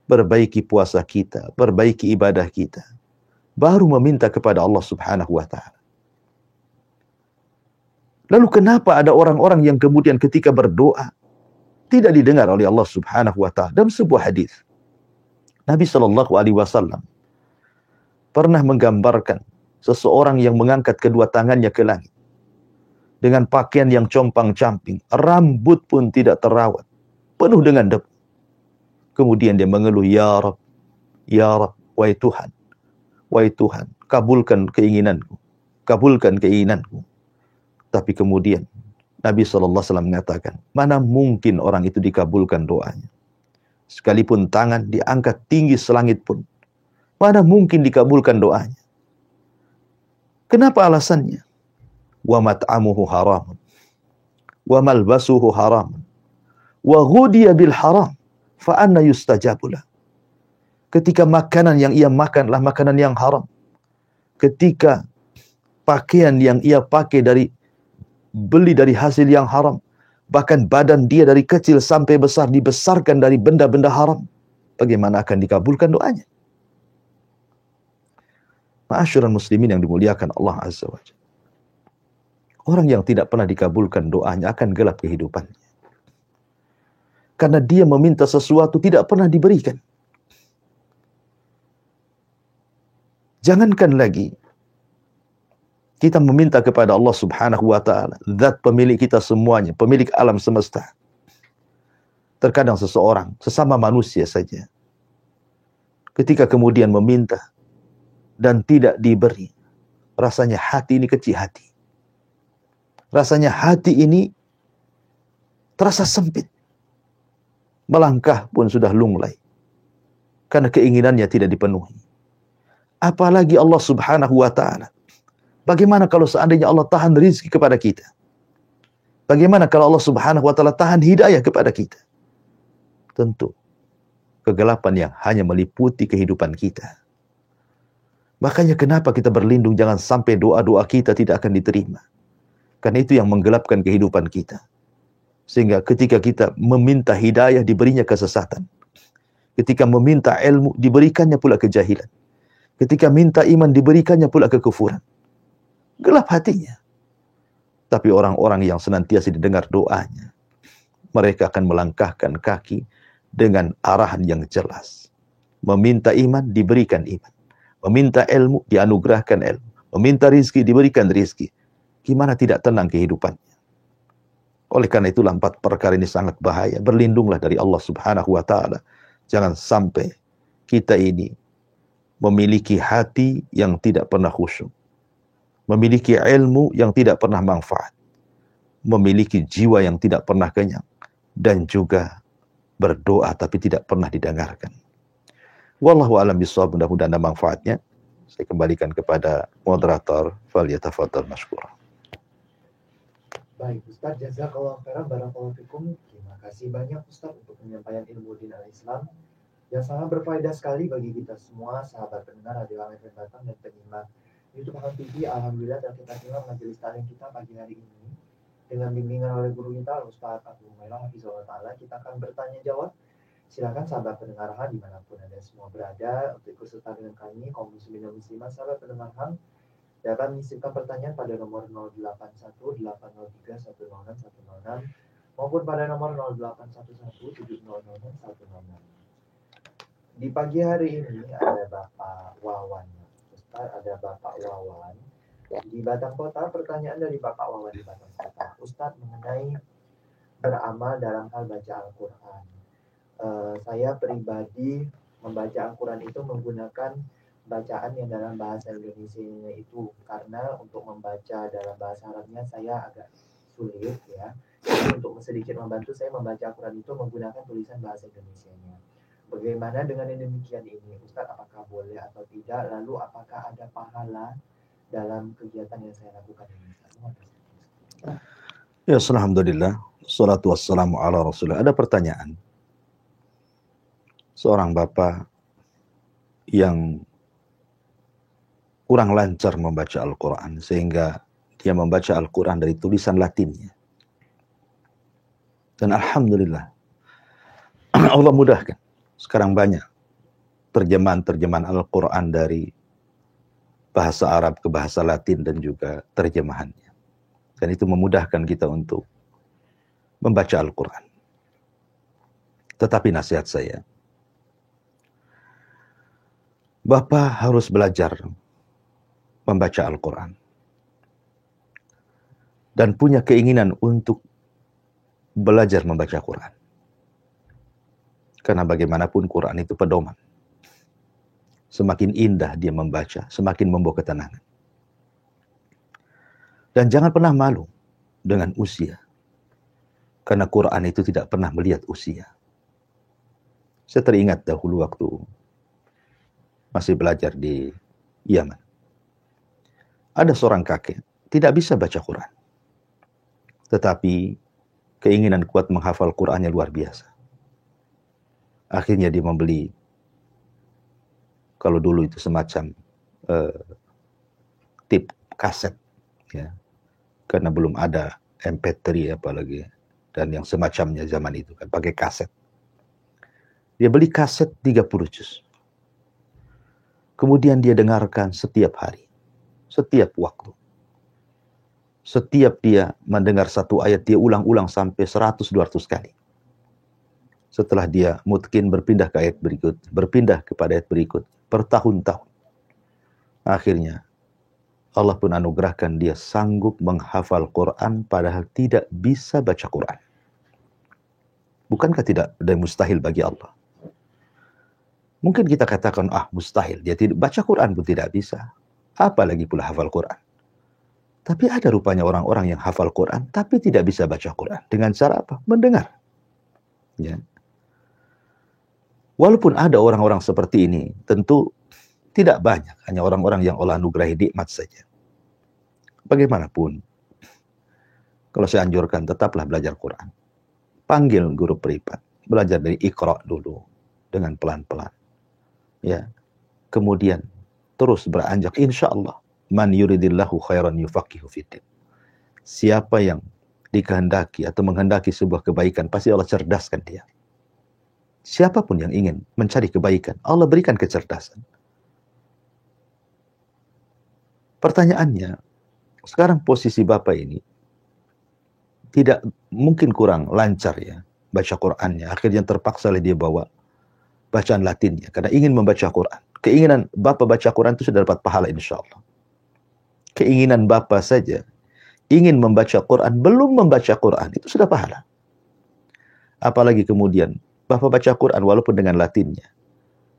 perbaiki puasa kita, perbaiki ibadah kita. Baru meminta kepada Allah Subhanahu wa ta'ala. Lalu kenapa ada orang-orang yang kemudian ketika berdoa tidak didengar oleh Allah Subhanahu wa ta'ala? Dalam sebuah hadis, Nabi SAW pernah menggambarkan seseorang yang mengangkat kedua tangannya ke langit dengan pakaian yang compang-camping, rambut pun tidak terawat, penuh dengan debu. Kemudian dia mengeluh, ya Rab, wahai Tuhan, kabulkan keinginanku. Tapi kemudian Nabi SAW mengatakan, mana mungkin orang itu dikabulkan doanya. Sekalipun tangan diangkat tinggi selangit pun, mana mungkin dikabulkan doanya. Kenapa alasannya? Wa mat'amuhu haram, wa malbasuhu haram, wa ghudiya bil haram, fa anna yustajabulah. Ketika makanan yang ia makan adalah makanan yang haram, ketika pakaian yang ia pakai beli dari hasil yang haram, bahkan badan dia dari kecil sampai besar dibesarkan dari benda-benda haram, bagaimana akan dikabulkan doanya? Ma'asyiral muslimin yang dimuliakan Allah Azza wa Jalla. Orang yang tidak pernah dikabulkan doanya akan gelap kehidupannya. Karena dia meminta sesuatu tidak pernah diberikan. Jangankan lagi kita meminta kepada Allah Subhanahu wa ta'ala, zat pemilik kita semuanya, pemilik alam semesta. Terkadang seseorang, sesama manusia saja, ketika kemudian meminta dan tidak diberi, rasanya hati ini kecil hati. Rasanya hati ini terasa sempit. Melangkah pun sudah lunglai. Karena keinginannya tidak dipenuhi. Apalagi Allah Subhanahu wa ta'ala. Bagaimana kalau seandainya Allah tahan rizki kepada kita? Bagaimana kalau Allah Subhanahu wa ta'ala tahan hidayah kepada kita? Tentu kegelapan yang hanya meliputi kehidupan kita. Makanya kenapa kita berlindung jangan sampai doa-doa kita tidak akan diterima. Karena itu yang menggelapkan kehidupan kita. Sehingga ketika kita meminta hidayah, diberinya kesesatan. Ketika meminta ilmu, diberikannya pula kejahilan. Ketika minta iman, diberikannya pula kekufuran. Gelap hatinya. Tapi orang-orang yang senantiasa didengar doanya, mereka akan melangkahkan kaki dengan arahan yang jelas. Meminta iman, diberikan iman. Meminta ilmu, dianugerahkan ilmu. Meminta rizki, diberikan rizki. Gimana tidak tenang kehidupannya? Oleh karena itulah 4 perkara ini sangat bahaya. Berlindunglah dari Allah Subhanahu wa ta'ala. Jangan sampai kita ini memiliki hati yang tidak pernah khusyuk. Memiliki ilmu yang tidak pernah manfaat. Memiliki jiwa yang tidak pernah kenyang. Dan juga berdoa tapi tidak pernah didengarkan. Wallahu a'lam bishawab, mudah-mudahan ada manfaatnya. Saya kembalikan kepada moderator. Falyatafadhal mashkura. Baik, Ustaz, jazakallahu khairan, barakallahu fikum. Terima kasih banyak Ustaz untuk penyampaian ilmu din al-Islam yang sangat berfaedah sekali bagi kita semua, sahabat pendengar Radio Al FM Batam dan penyimak YouTube Al TV. Alhamdulillah, dan kita simak majelis taklim kita pagi hari ini. Dengan bimbingan oleh guru kita, Ustaz Abu Merah Hafizahullah Ta'ala, kita akan bertanya jawab. Silakan sahabat pendengar HAM dimanapun Anda semua berada untuk ikut serta dengan kami, kaum muslimin dan muslimat. Sahabat pendengar HAM dapat mengirimkan pertanyaan pada nomor 081803106106 maupun pada nomor 08117006. Di pagi hari ini ada Bapak Wawan. Ustaz, ada Bapak Wawan di Batang Kota. Pertanyaan dari Bapak Wawan di Batang Kota, Ustaz, mengenai beramal dalam hal baca Al-Quran. Saya pribadi membaca Al-Quran itu menggunakan bacaan yang dalam bahasa Indonesia itu, karena untuk membaca dalam bahasa Arabnya saya agak sulit ya. Jadi untuk sedikit membantu saya membaca Al-Quran itu menggunakan tulisan bahasa Indonesianya. Bagaimana dengan yang demikian ini, Ustaz? Apakah boleh atau tidak? Lalu apakah ada pahala dalam kegiatan yang saya lakukan ini? Ya, alhamdulillah. Salatu wassalamu ala Rasulullah. Ada pertanyaan. Seorang bapak yang kurang lancar membaca Al-Quran, sehingga dia membaca Al-Quran dari tulisan Latinnya. Dan alhamdulillah, Allah mudahkan. Sekarang banyak terjemahan Al-Quran dari bahasa Arab ke bahasa Latin dan juga terjemahannya. Dan itu memudahkan kita untuk membaca Al-Quran. Tetapi nasihat saya, Bapak harus belajar membaca Al-Quran. Dan punya keinginan untuk belajar membaca Quran. Karena bagaimanapun Quran itu pedoman. Semakin indah dia membaca, semakin membawa ketenangan. Dan jangan pernah malu dengan usia. Karena Quran itu tidak pernah melihat usia. Saya teringat dahulu waktu masih belajar di Yaman. Ada seorang kakek, tidak bisa baca Quran. Tetapi keinginan kuat menghafal Qurannya luar biasa. Akhirnya dia membeli, kalau dulu itu semacam tip kaset, ya, karena belum ada MP3 apalagi, dan yang semacamnya zaman itu kan pakai kaset. Dia beli kaset 30 juz. Kemudian dia dengarkan setiap hari, setiap waktu. Setiap dia mendengar satu ayat, dia ulang-ulang sampai 100-200 kali. Setelah dia mungkin berpindah ke ayat berikut, berpindah kepada ayat berikut, bertahun-tahun. Akhirnya, Allah pun anugerahkan dia sanggup menghafal Quran padahal tidak bisa baca Quran. Bukankah tidak ada yang mustahil bagi Allah? Mungkin kita katakan, mustahil. Dia tidak baca Quran pun tidak bisa. Apalagi pula hafal Quran. Tapi ada rupanya orang-orang yang hafal Quran, tapi tidak bisa baca Quran. Dengan cara apa? Mendengar. Ya. Walaupun ada orang-orang seperti ini, tentu tidak banyak. Hanya orang-orang yang Allah anugerahi nikmat saja. Bagaimanapun, kalau saya anjurkan, tetaplah belajar Quran. Panggil guru privat. Belajar dari Iqra dulu. Dengan pelan-pelan. Ya. Kemudian, terus beranjak. Insya Allah. Man yuridillahu khairan yufaqihu fiddin. Siapa yang dikehendaki atau menghendaki sebuah kebaikan, pasti Allah cerdaskan dia. Siapapun yang ingin mencari kebaikan, Allah berikan kecerdasan. Pertanyaannya, sekarang posisi Bapak ini tidak mungkin kurang lancar ya baca Qur'annya. Akhirnya terpaksa dia bawa bacaan Latinnya karena ingin membaca Quran. Keinginan Bapak baca Quran itu sudah dapat pahala insya Allah. Keinginan Bapak saja ingin membaca Quran, belum membaca Quran, itu sudah pahala. Apalagi kemudian Bapak baca Quran walaupun dengan Latinnya.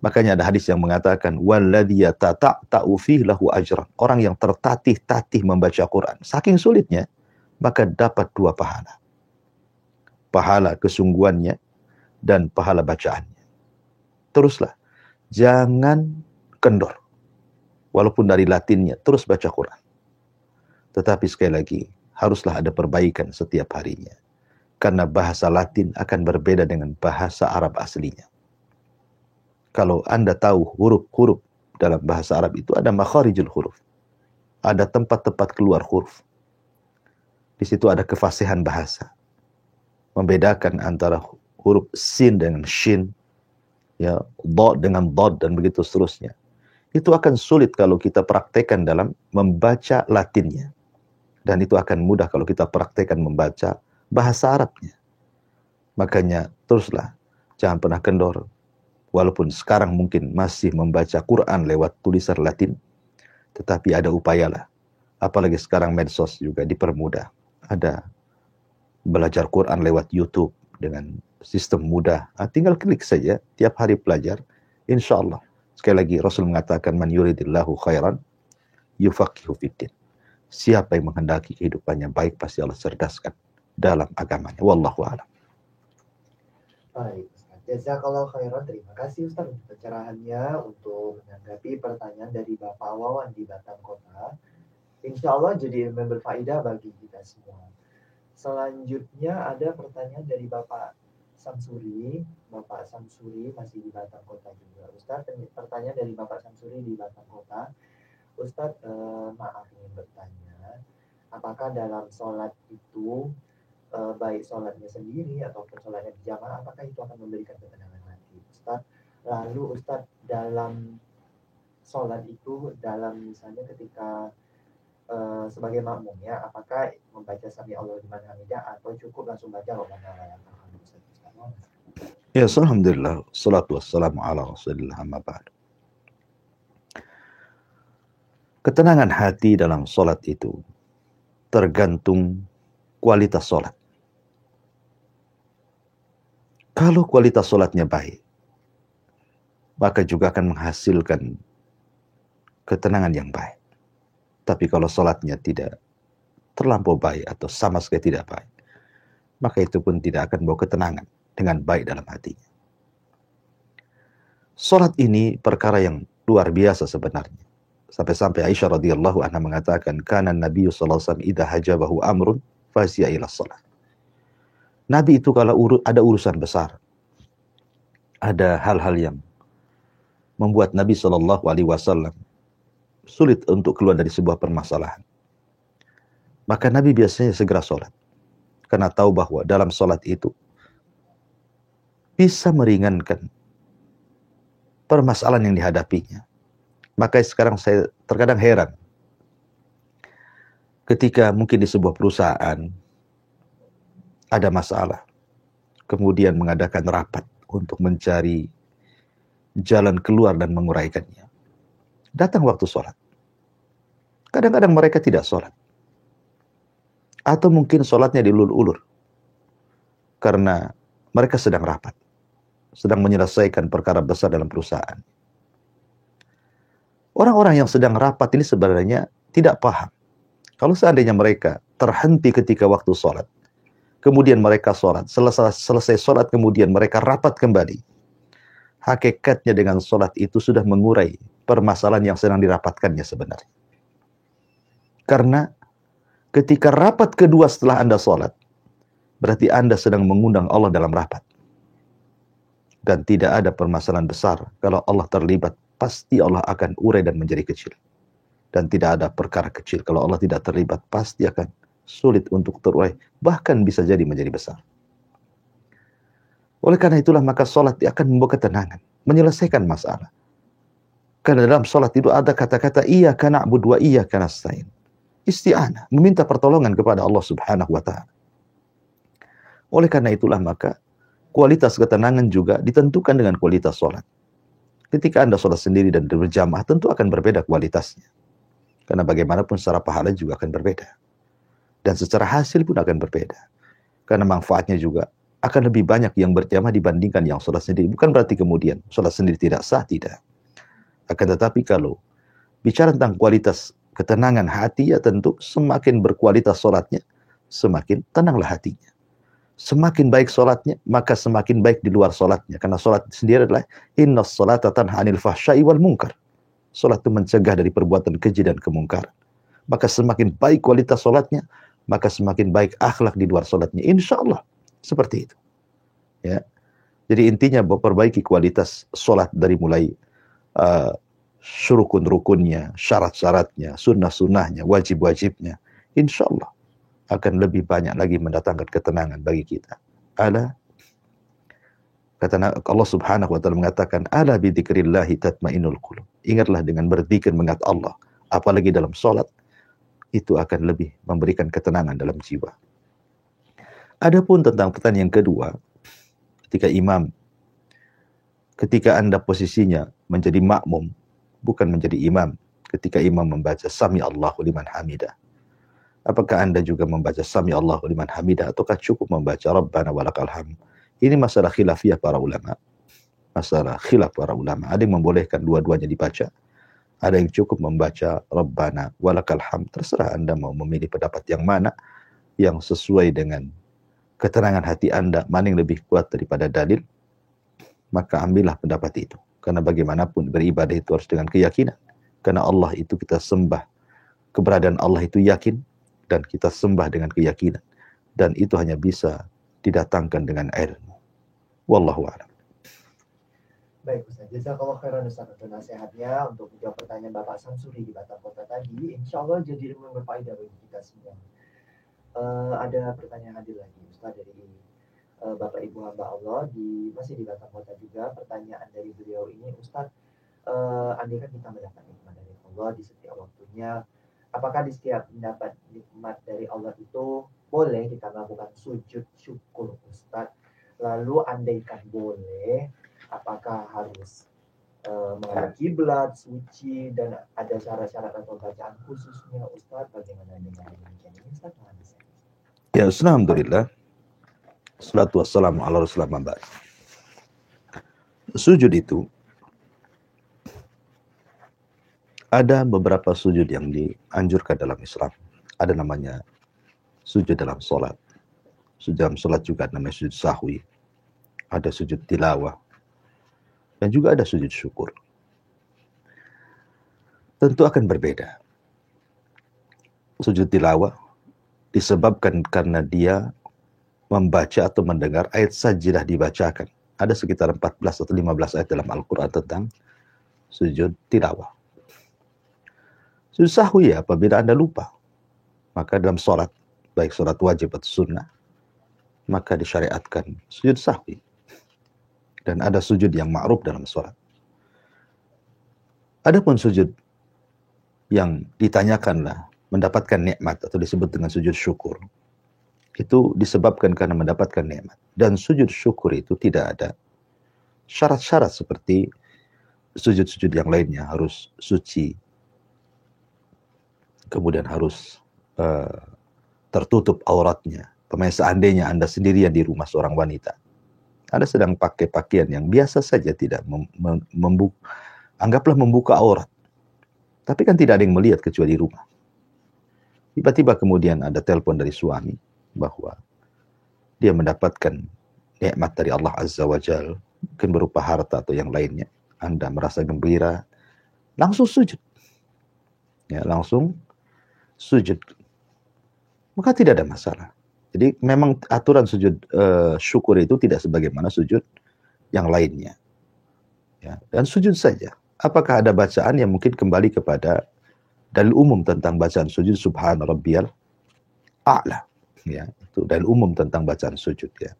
Makanya ada hadis yang mengatakan walladzi yatata'u fihi lahu ajran. Orang yang tertatih-tatih membaca Quran, saking sulitnya, maka dapat 2 pahala. Pahala kesungguhannya dan pahala bacaannya. Teruslah, jangan kendor. Walaupun dari Latinnya, terus baca Quran. Tetapi sekali lagi, haruslah ada perbaikan setiap harinya. Karena bahasa Latin akan berbeda dengan bahasa Arab aslinya. Kalau Anda tahu huruf-huruf dalam bahasa Arab itu ada makharijul huruf. Ada tempat-tempat keluar huruf. Di situ ada kefasihan bahasa, membedakan antara huruf sin dengan shin, ya, dod dengan dod, dan begitu seterusnya. Itu akan sulit kalau kita praktekkan dalam membaca Latinnya. Dan itu akan mudah kalau kita praktekkan membaca bahasa Arabnya. Makanya teruslah, jangan pernah kendor. Walaupun sekarang mungkin masih membaca Quran lewat tulisan Latin, tetapi ada upayalah. Apalagi sekarang medsos juga dipermudah. Ada belajar Quran lewat YouTube dengan sistem mudah. Tinggal klik saja, tiap hari belajar. Insya Allah. Sekali lagi Rasul mengatakan, man yuridillahu khairan yufaqihu fiddin. Siapa yang menghendaki kehidupannya baik, pasti Allah cerdaskan dalam agamanya. Wallahu a'lam. Baik, Ustaz. Jazakallahu khairan. Terima kasih Ustaz untuk pencerahannya, untuk menanggapi pertanyaan dari Bapak Wawan di Batam Kota. Insya Allah jadi ilmu berfaedah bagi kita semua. Selanjutnya ada pertanyaan dari Bapak Samsuri. Bapak Samsuri masih di Batam Kota juga. Ustaz, pertanyaan dari Bapak Samsuri di Batam Kota. Ustaz, maaf ingin bertanya, apakah dalam sholat itu, baik sholatnya sendiri ataupun sholatnya berjamaah, apakah itu akan memberikan ketenangan hati, Ustaz? Lalu Ustaz, dalam sholat itu, dalam misalnya ketika sebagai makmum ya, apakah membaca sami Allah liman hamidah atau cukup langsung baca Rabbana walakal hamd? Ya, alhamdulillah, salatu wassalamu ala Rasulillah, amma ba'd. Ketenangan hati dalam sholat itu tergantung kualitas sholat. Kalau kualitas sholatnya baik, maka juga akan menghasilkan ketenangan yang baik. Tapi kalau sholatnya tidak terlampau baik atau sama sekali tidak baik, maka itu pun tidak akan bawa ketenangan dengan baik dalam hatinya. Sholat ini perkara yang luar biasa sebenarnya. Sampai-sampai Aisyah radhiyallahu anha mengatakan, kana Nabi sallallahu alaihi wasallam idza hajabahu amrun fasiya ila shalah. Nabi itu kalau ada urusan besar, ada hal-hal yang membuat Nabi sallallahu alaihi wasallam sulit untuk keluar dari sebuah permasalahan, maka Nabi biasanya segera sholat. Karena tahu bahwa dalam sholat itu bisa meringankan permasalahan yang dihadapinya. Maka sekarang saya terkadang heran ketika mungkin di sebuah perusahaan ada masalah, kemudian mengadakan rapat untuk mencari jalan keluar dan menguraikannya. Datang waktu sholat. Kadang-kadang mereka tidak sholat. Atau mungkin sholatnya diulur-ulur. Karena mereka sedang rapat. Sedang menyelesaikan perkara besar dalam perusahaan. Orang-orang yang sedang rapat ini sebenarnya tidak paham. Kalau seandainya mereka terhenti ketika waktu sholat, kemudian mereka sholat, selesai sholat kemudian mereka rapat kembali, hakikatnya dengan sholat itu sudah mengurai permasalahan yang sedang dirapatkannya sebenarnya. Karena ketika rapat kedua setelah Anda sholat, berarti Anda sedang mengundang Allah dalam rapat. Dan tidak ada permasalahan besar. Kalau Allah terlibat, pasti Allah akan urai dan menjadi kecil. Dan tidak ada perkara kecil. Kalau Allah tidak terlibat, pasti akan sulit untuk terurai. Bahkan bisa jadi menjadi besar. Oleh karena itulah maka sholat akan membawa ketenangan. Menyelesaikan masalah. Karena dalam sholat itu ada kata-kata iyyaka na'budu wa iyyaka nasta'in. Isti'anah. Meminta pertolongan kepada Allah subhanahu wa ta'ala. Oleh karena itulah maka kualitas ketenangan juga ditentukan dengan kualitas sholat. Ketika Anda sholat sendiri dan berjamaah, tentu akan berbeda kualitasnya. Karena bagaimanapun secara pahala juga akan berbeda. Dan secara hasil pun akan berbeda. Karena manfaatnya juga akan lebih banyak yang berjamaah dibandingkan yang sholat sendiri. Bukan berarti kemudian sholat sendiri tidak sah, tidak. Akan tetapi kalau bicara tentang kualitas ketenangan hati, ya tentu semakin berkualitas sholatnya, semakin tenanglah hatinya. Semakin baik sholatnya, maka semakin baik di luar sholatnya. Karena sholat sendiri adalah inna sholata tanha anil fahsyai wal munkar. Sholat itu mencegah dari perbuatan keji dan kemungkaran. Maka semakin baik kualitas sholatnya, maka semakin baik akhlak di luar sholatnya. Insya Allah seperti itu. Ya. Jadi intinya memperbaiki kualitas sholat dari mulai rukun-rukunnya, syarat-syaratnya, sunnah-sunnahnya, wajib-wajibnya. Insya Allah akan lebih banyak lagi mendatangkan ketenangan bagi kita. Ala, kata Allah Subhanahu wa taala mengatakan, ala bi dzikrillahi tatmainnul qulub. Ingatlah dengan berzikir mengingat Allah, apalagi dalam salat, itu akan lebih memberikan ketenangan dalam jiwa. Adapun tentang pertanyaan yang kedua, ketika Anda posisinya menjadi makmum, bukan menjadi imam, ketika imam membaca Sami Allahu liman hamidah, apakah Anda juga membaca Sami Allahu liman hamidah ataukah cukup membaca Rabbana walakal hamd? Ini masalah khilafiyah para ulama. Masalah khilaf para ulama. Ada yang membolehkan dua-duanya dibaca. Ada yang cukup membaca Rabbana walakal hamd. Terserah Anda mau memilih pendapat yang mana yang sesuai dengan ketenangan hati Anda, mana yang lebih kuat daripada dalil, maka ambillah pendapat itu. Karena bagaimanapun beribadah itu harus dengan keyakinan. Karena Allah itu kita sembah. Keberadaan Allah itu yakin dan kita sembah dengan keyakinan. Dan itu hanya bisa didatangkan dengan ilmu. Wallahu a'lam. Baik Ustaz, jazakallah khairan Ustaz untuk nasihatnya, untuk menjawab pertanyaan Bapak Samsuri di Batam Kota tadi. Insya Allah jadi ilmu yang berfaedah bagi kita semua. Ada pertanyaan hadir lagi Ustaz dari Bapak Ibu hamba Allah masih di Batam Kota juga. Pertanyaan dari beliau ini, Ustaz, andai kan kita mendapat nikmat dari Allah di setiap waktunya, apakah di setiap mendapat nikmat dari Allah itu boleh kita melakukan sujud syukur Ustaz? Lalu andaikan boleh, apakah harus menghadap kiblat, suci, dan ada syarat-syarat atau bacaan khususnya Ustaz? Bagaimana dengan demikian ini Ustaz? Ya, alhamdulillah. Salatu wassalamu ala rasulillah mabad. Sujud itu ada beberapa sujud yang dianjurkan dalam Islam. Ada namanya sujud dalam sholat. Sujud dalam sholat juga namanya sujud sahwi. Ada sujud tilawah. Dan juga ada sujud syukur. Tentu akan berbeda. Sujud tilawah disebabkan karena dia membaca atau mendengar ayat sajidah dibacakan. Ada sekitar 14 atau 15 ayat dalam Al-Quran tentang sujud tilawah. Sujud sahwi apabila Anda lupa. Maka dalam sholat, baik sholat wajib atau sunnah, maka disyariatkan sujud sahwi. Dan ada sujud yang ma'ruf dalam sholat. Adapun sujud yang ditanyakanlah mendapatkan nikmat atau disebut dengan sujud syukur, itu disebabkan karena mendapatkan nikmat. Dan sujud syukur itu tidak ada syarat-syarat seperti sujud-sujud yang lainnya, harus suci, kemudian harus tertutup auratnya. Seandainya Anda sendirian di rumah seorang wanita, Anda sedang pakai pakaian yang biasa saja, tidak anggaplah membuka aurat, tapi kan tidak ada yang melihat kecuali rumah. Tiba-tiba kemudian ada telepon dari suami bahwa dia mendapatkan nikmat dari Allah Azza wa Jalla, mungkin berupa harta atau yang lainnya. Anda merasa gembira, langsung sujud. Ya, langsung sujud. Maka tidak ada masalah. Jadi memang aturan sujud syukur itu tidak sebagaimana sujud yang lainnya. Ya, dan sujud saja. Apakah ada bacaan yang mungkin kembali kepada dalil umum tentang bacaan sujud, subhana rabbiyal a'la. Ya, itu dalil umum tentang bacaan sujud ya.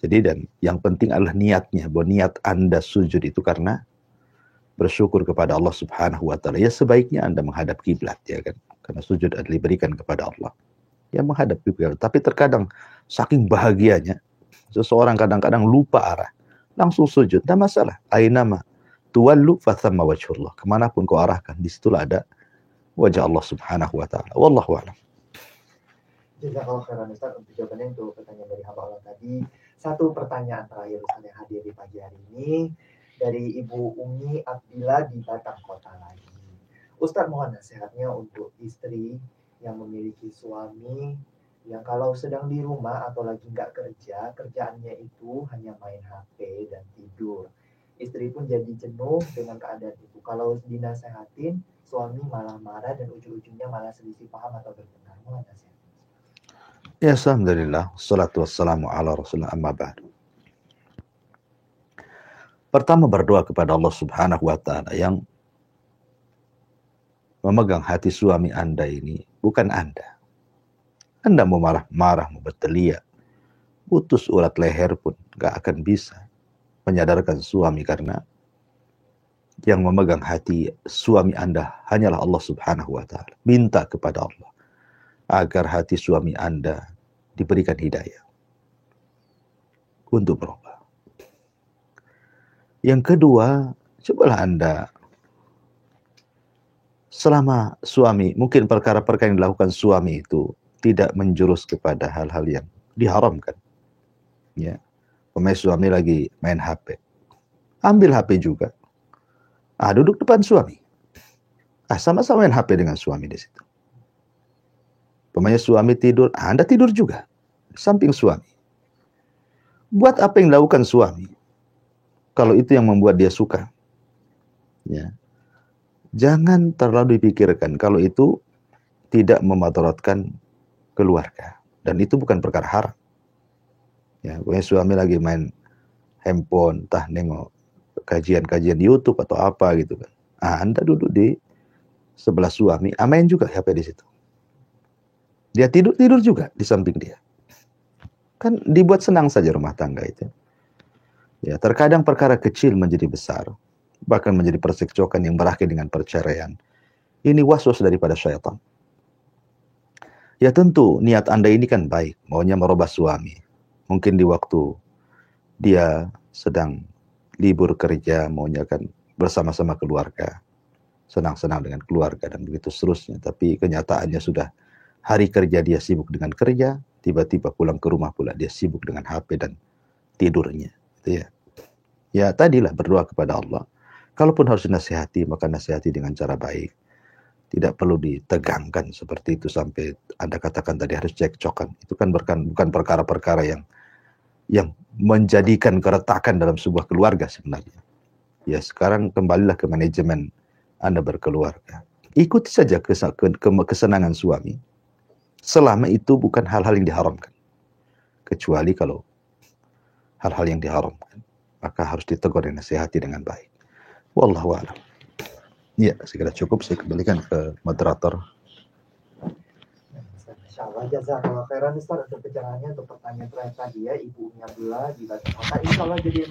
Jadi dan yang penting adalah niatnya, bahwa niat Anda sujud itu karena bersyukur kepada Allah Subhanahu wa taala. Ya sebaiknya Anda menghadap kiblat ya kan. Karena sujud adalah diberikan kepada Allah. Ya menghadap kiblat. Tapi terkadang saking bahagianya seseorang kadang-kadang lupa arah, langsung sujud. Tidak masalah. Ainama tuwallu fathamma wajhullah. Kemanapun kau arahkan, disitulah ada wajah Allah Subhanahu wa taala. Wallahu a'lam. Jazakallahu khairan Ustaz untuk jawabannya untuk pertanyaan dari hamba Allah tadi. Satu pertanyaan terakhir Ustaz yang hadir di pagi hari ini dari Ibu Umi Abdillah di Batam Kota lagi. Ustaz mohon nasihatnya untuk istri yang memiliki suami yang kalau sedang di rumah atau lagi nggak kerja, kerjaannya itu hanya main HP dan tidur. Istri pun jadi jenuh dengan keadaan itu. Kalau dinasehatin, suami malah marah dan ujung-ujungnya malah selisih paham atau bertengkar. Mohon nasihat. Ya, alhamdulillah, salatu wassalamu ala rasulillah amma ba'du. Pertama berdoa kepada Allah Subhanahu wa taala yang memegang hati suami Anda ini, bukan Anda. Anda mau marah-marah, mau berteriak, putus urat leher pun gak akan bisa menyadarkan suami, karena yang memegang hati suami Anda hanyalah Allah Subhanahu wa Ta'ala. Minta kepada Allah agar hati suami Anda diberikan hidayah untuk berubah. Yang kedua, cobalah Anda selama suami, mungkin perkara-perkara yang dilakukan suami itu tidak menjurus kepada hal-hal yang diharamkan. Ya, suami lagi main HP, ambil HP juga. Duduk depan suami. Sama-sama main HP dengan suami di situ. Suami tidur, Anda tidur juga samping suami. Buat apa yang dilakukan suami, kalau itu yang membuat dia suka, ya, jangan terlalu dipikirkan kalau itu tidak memadaratkan keluarga, dan itu bukan perkara haram. Ya, suami lagi main handphone, entah nengok kajian-kajian di YouTube atau apa gitu kan. Anda duduk di sebelah suami, main juga HP di situ. Dia tidur juga di samping dia. Kan dibuat senang saja rumah tangga itu. Ya, terkadang perkara kecil menjadi besar, bahkan menjadi percekcokan yang berakhir dengan perceraian. Ini waswas daripada syaitan. Ya tentu niat Anda ini kan baik, maunya merubah suami. Mungkin di waktu dia sedang libur kerja, maunya kan bersama-sama keluarga, senang-senang dengan keluarga dan begitu seterusnya. Tapi kenyataannya sudah hari kerja dia sibuk dengan kerja, tiba-tiba pulang ke rumah pula dia sibuk dengan HP dan tidurnya. Gitu ya. Ya tadilah berdoa kepada Allah. Kalaupun harus dinasihati, maka nasihati dengan cara baik. Tidak perlu ditegangkan seperti itu sampai Anda katakan tadi harus cekcokan. Itu kan bukan perkara-perkara yang menjadikan keretakan dalam sebuah keluarga sebenarnya. Ya sekarang kembalilah ke manajemen Anda berkeluarga. Ikuti saja kesenangan suami, selama itu bukan hal-hal yang diharamkan. Kecuali kalau hal-hal yang diharamkan, maka harus ditegur dan nasihati dengan baik. Wallahu a'lam. Ya, segera cukup. Saya kembalikan ke moderator. Insyaallah jazakallahu khairan Ustaz untuk pencerahannya. Untuk pertanyaan terakhir tadi ya, ibunya Bella di Batam Kota, insyaallah jadi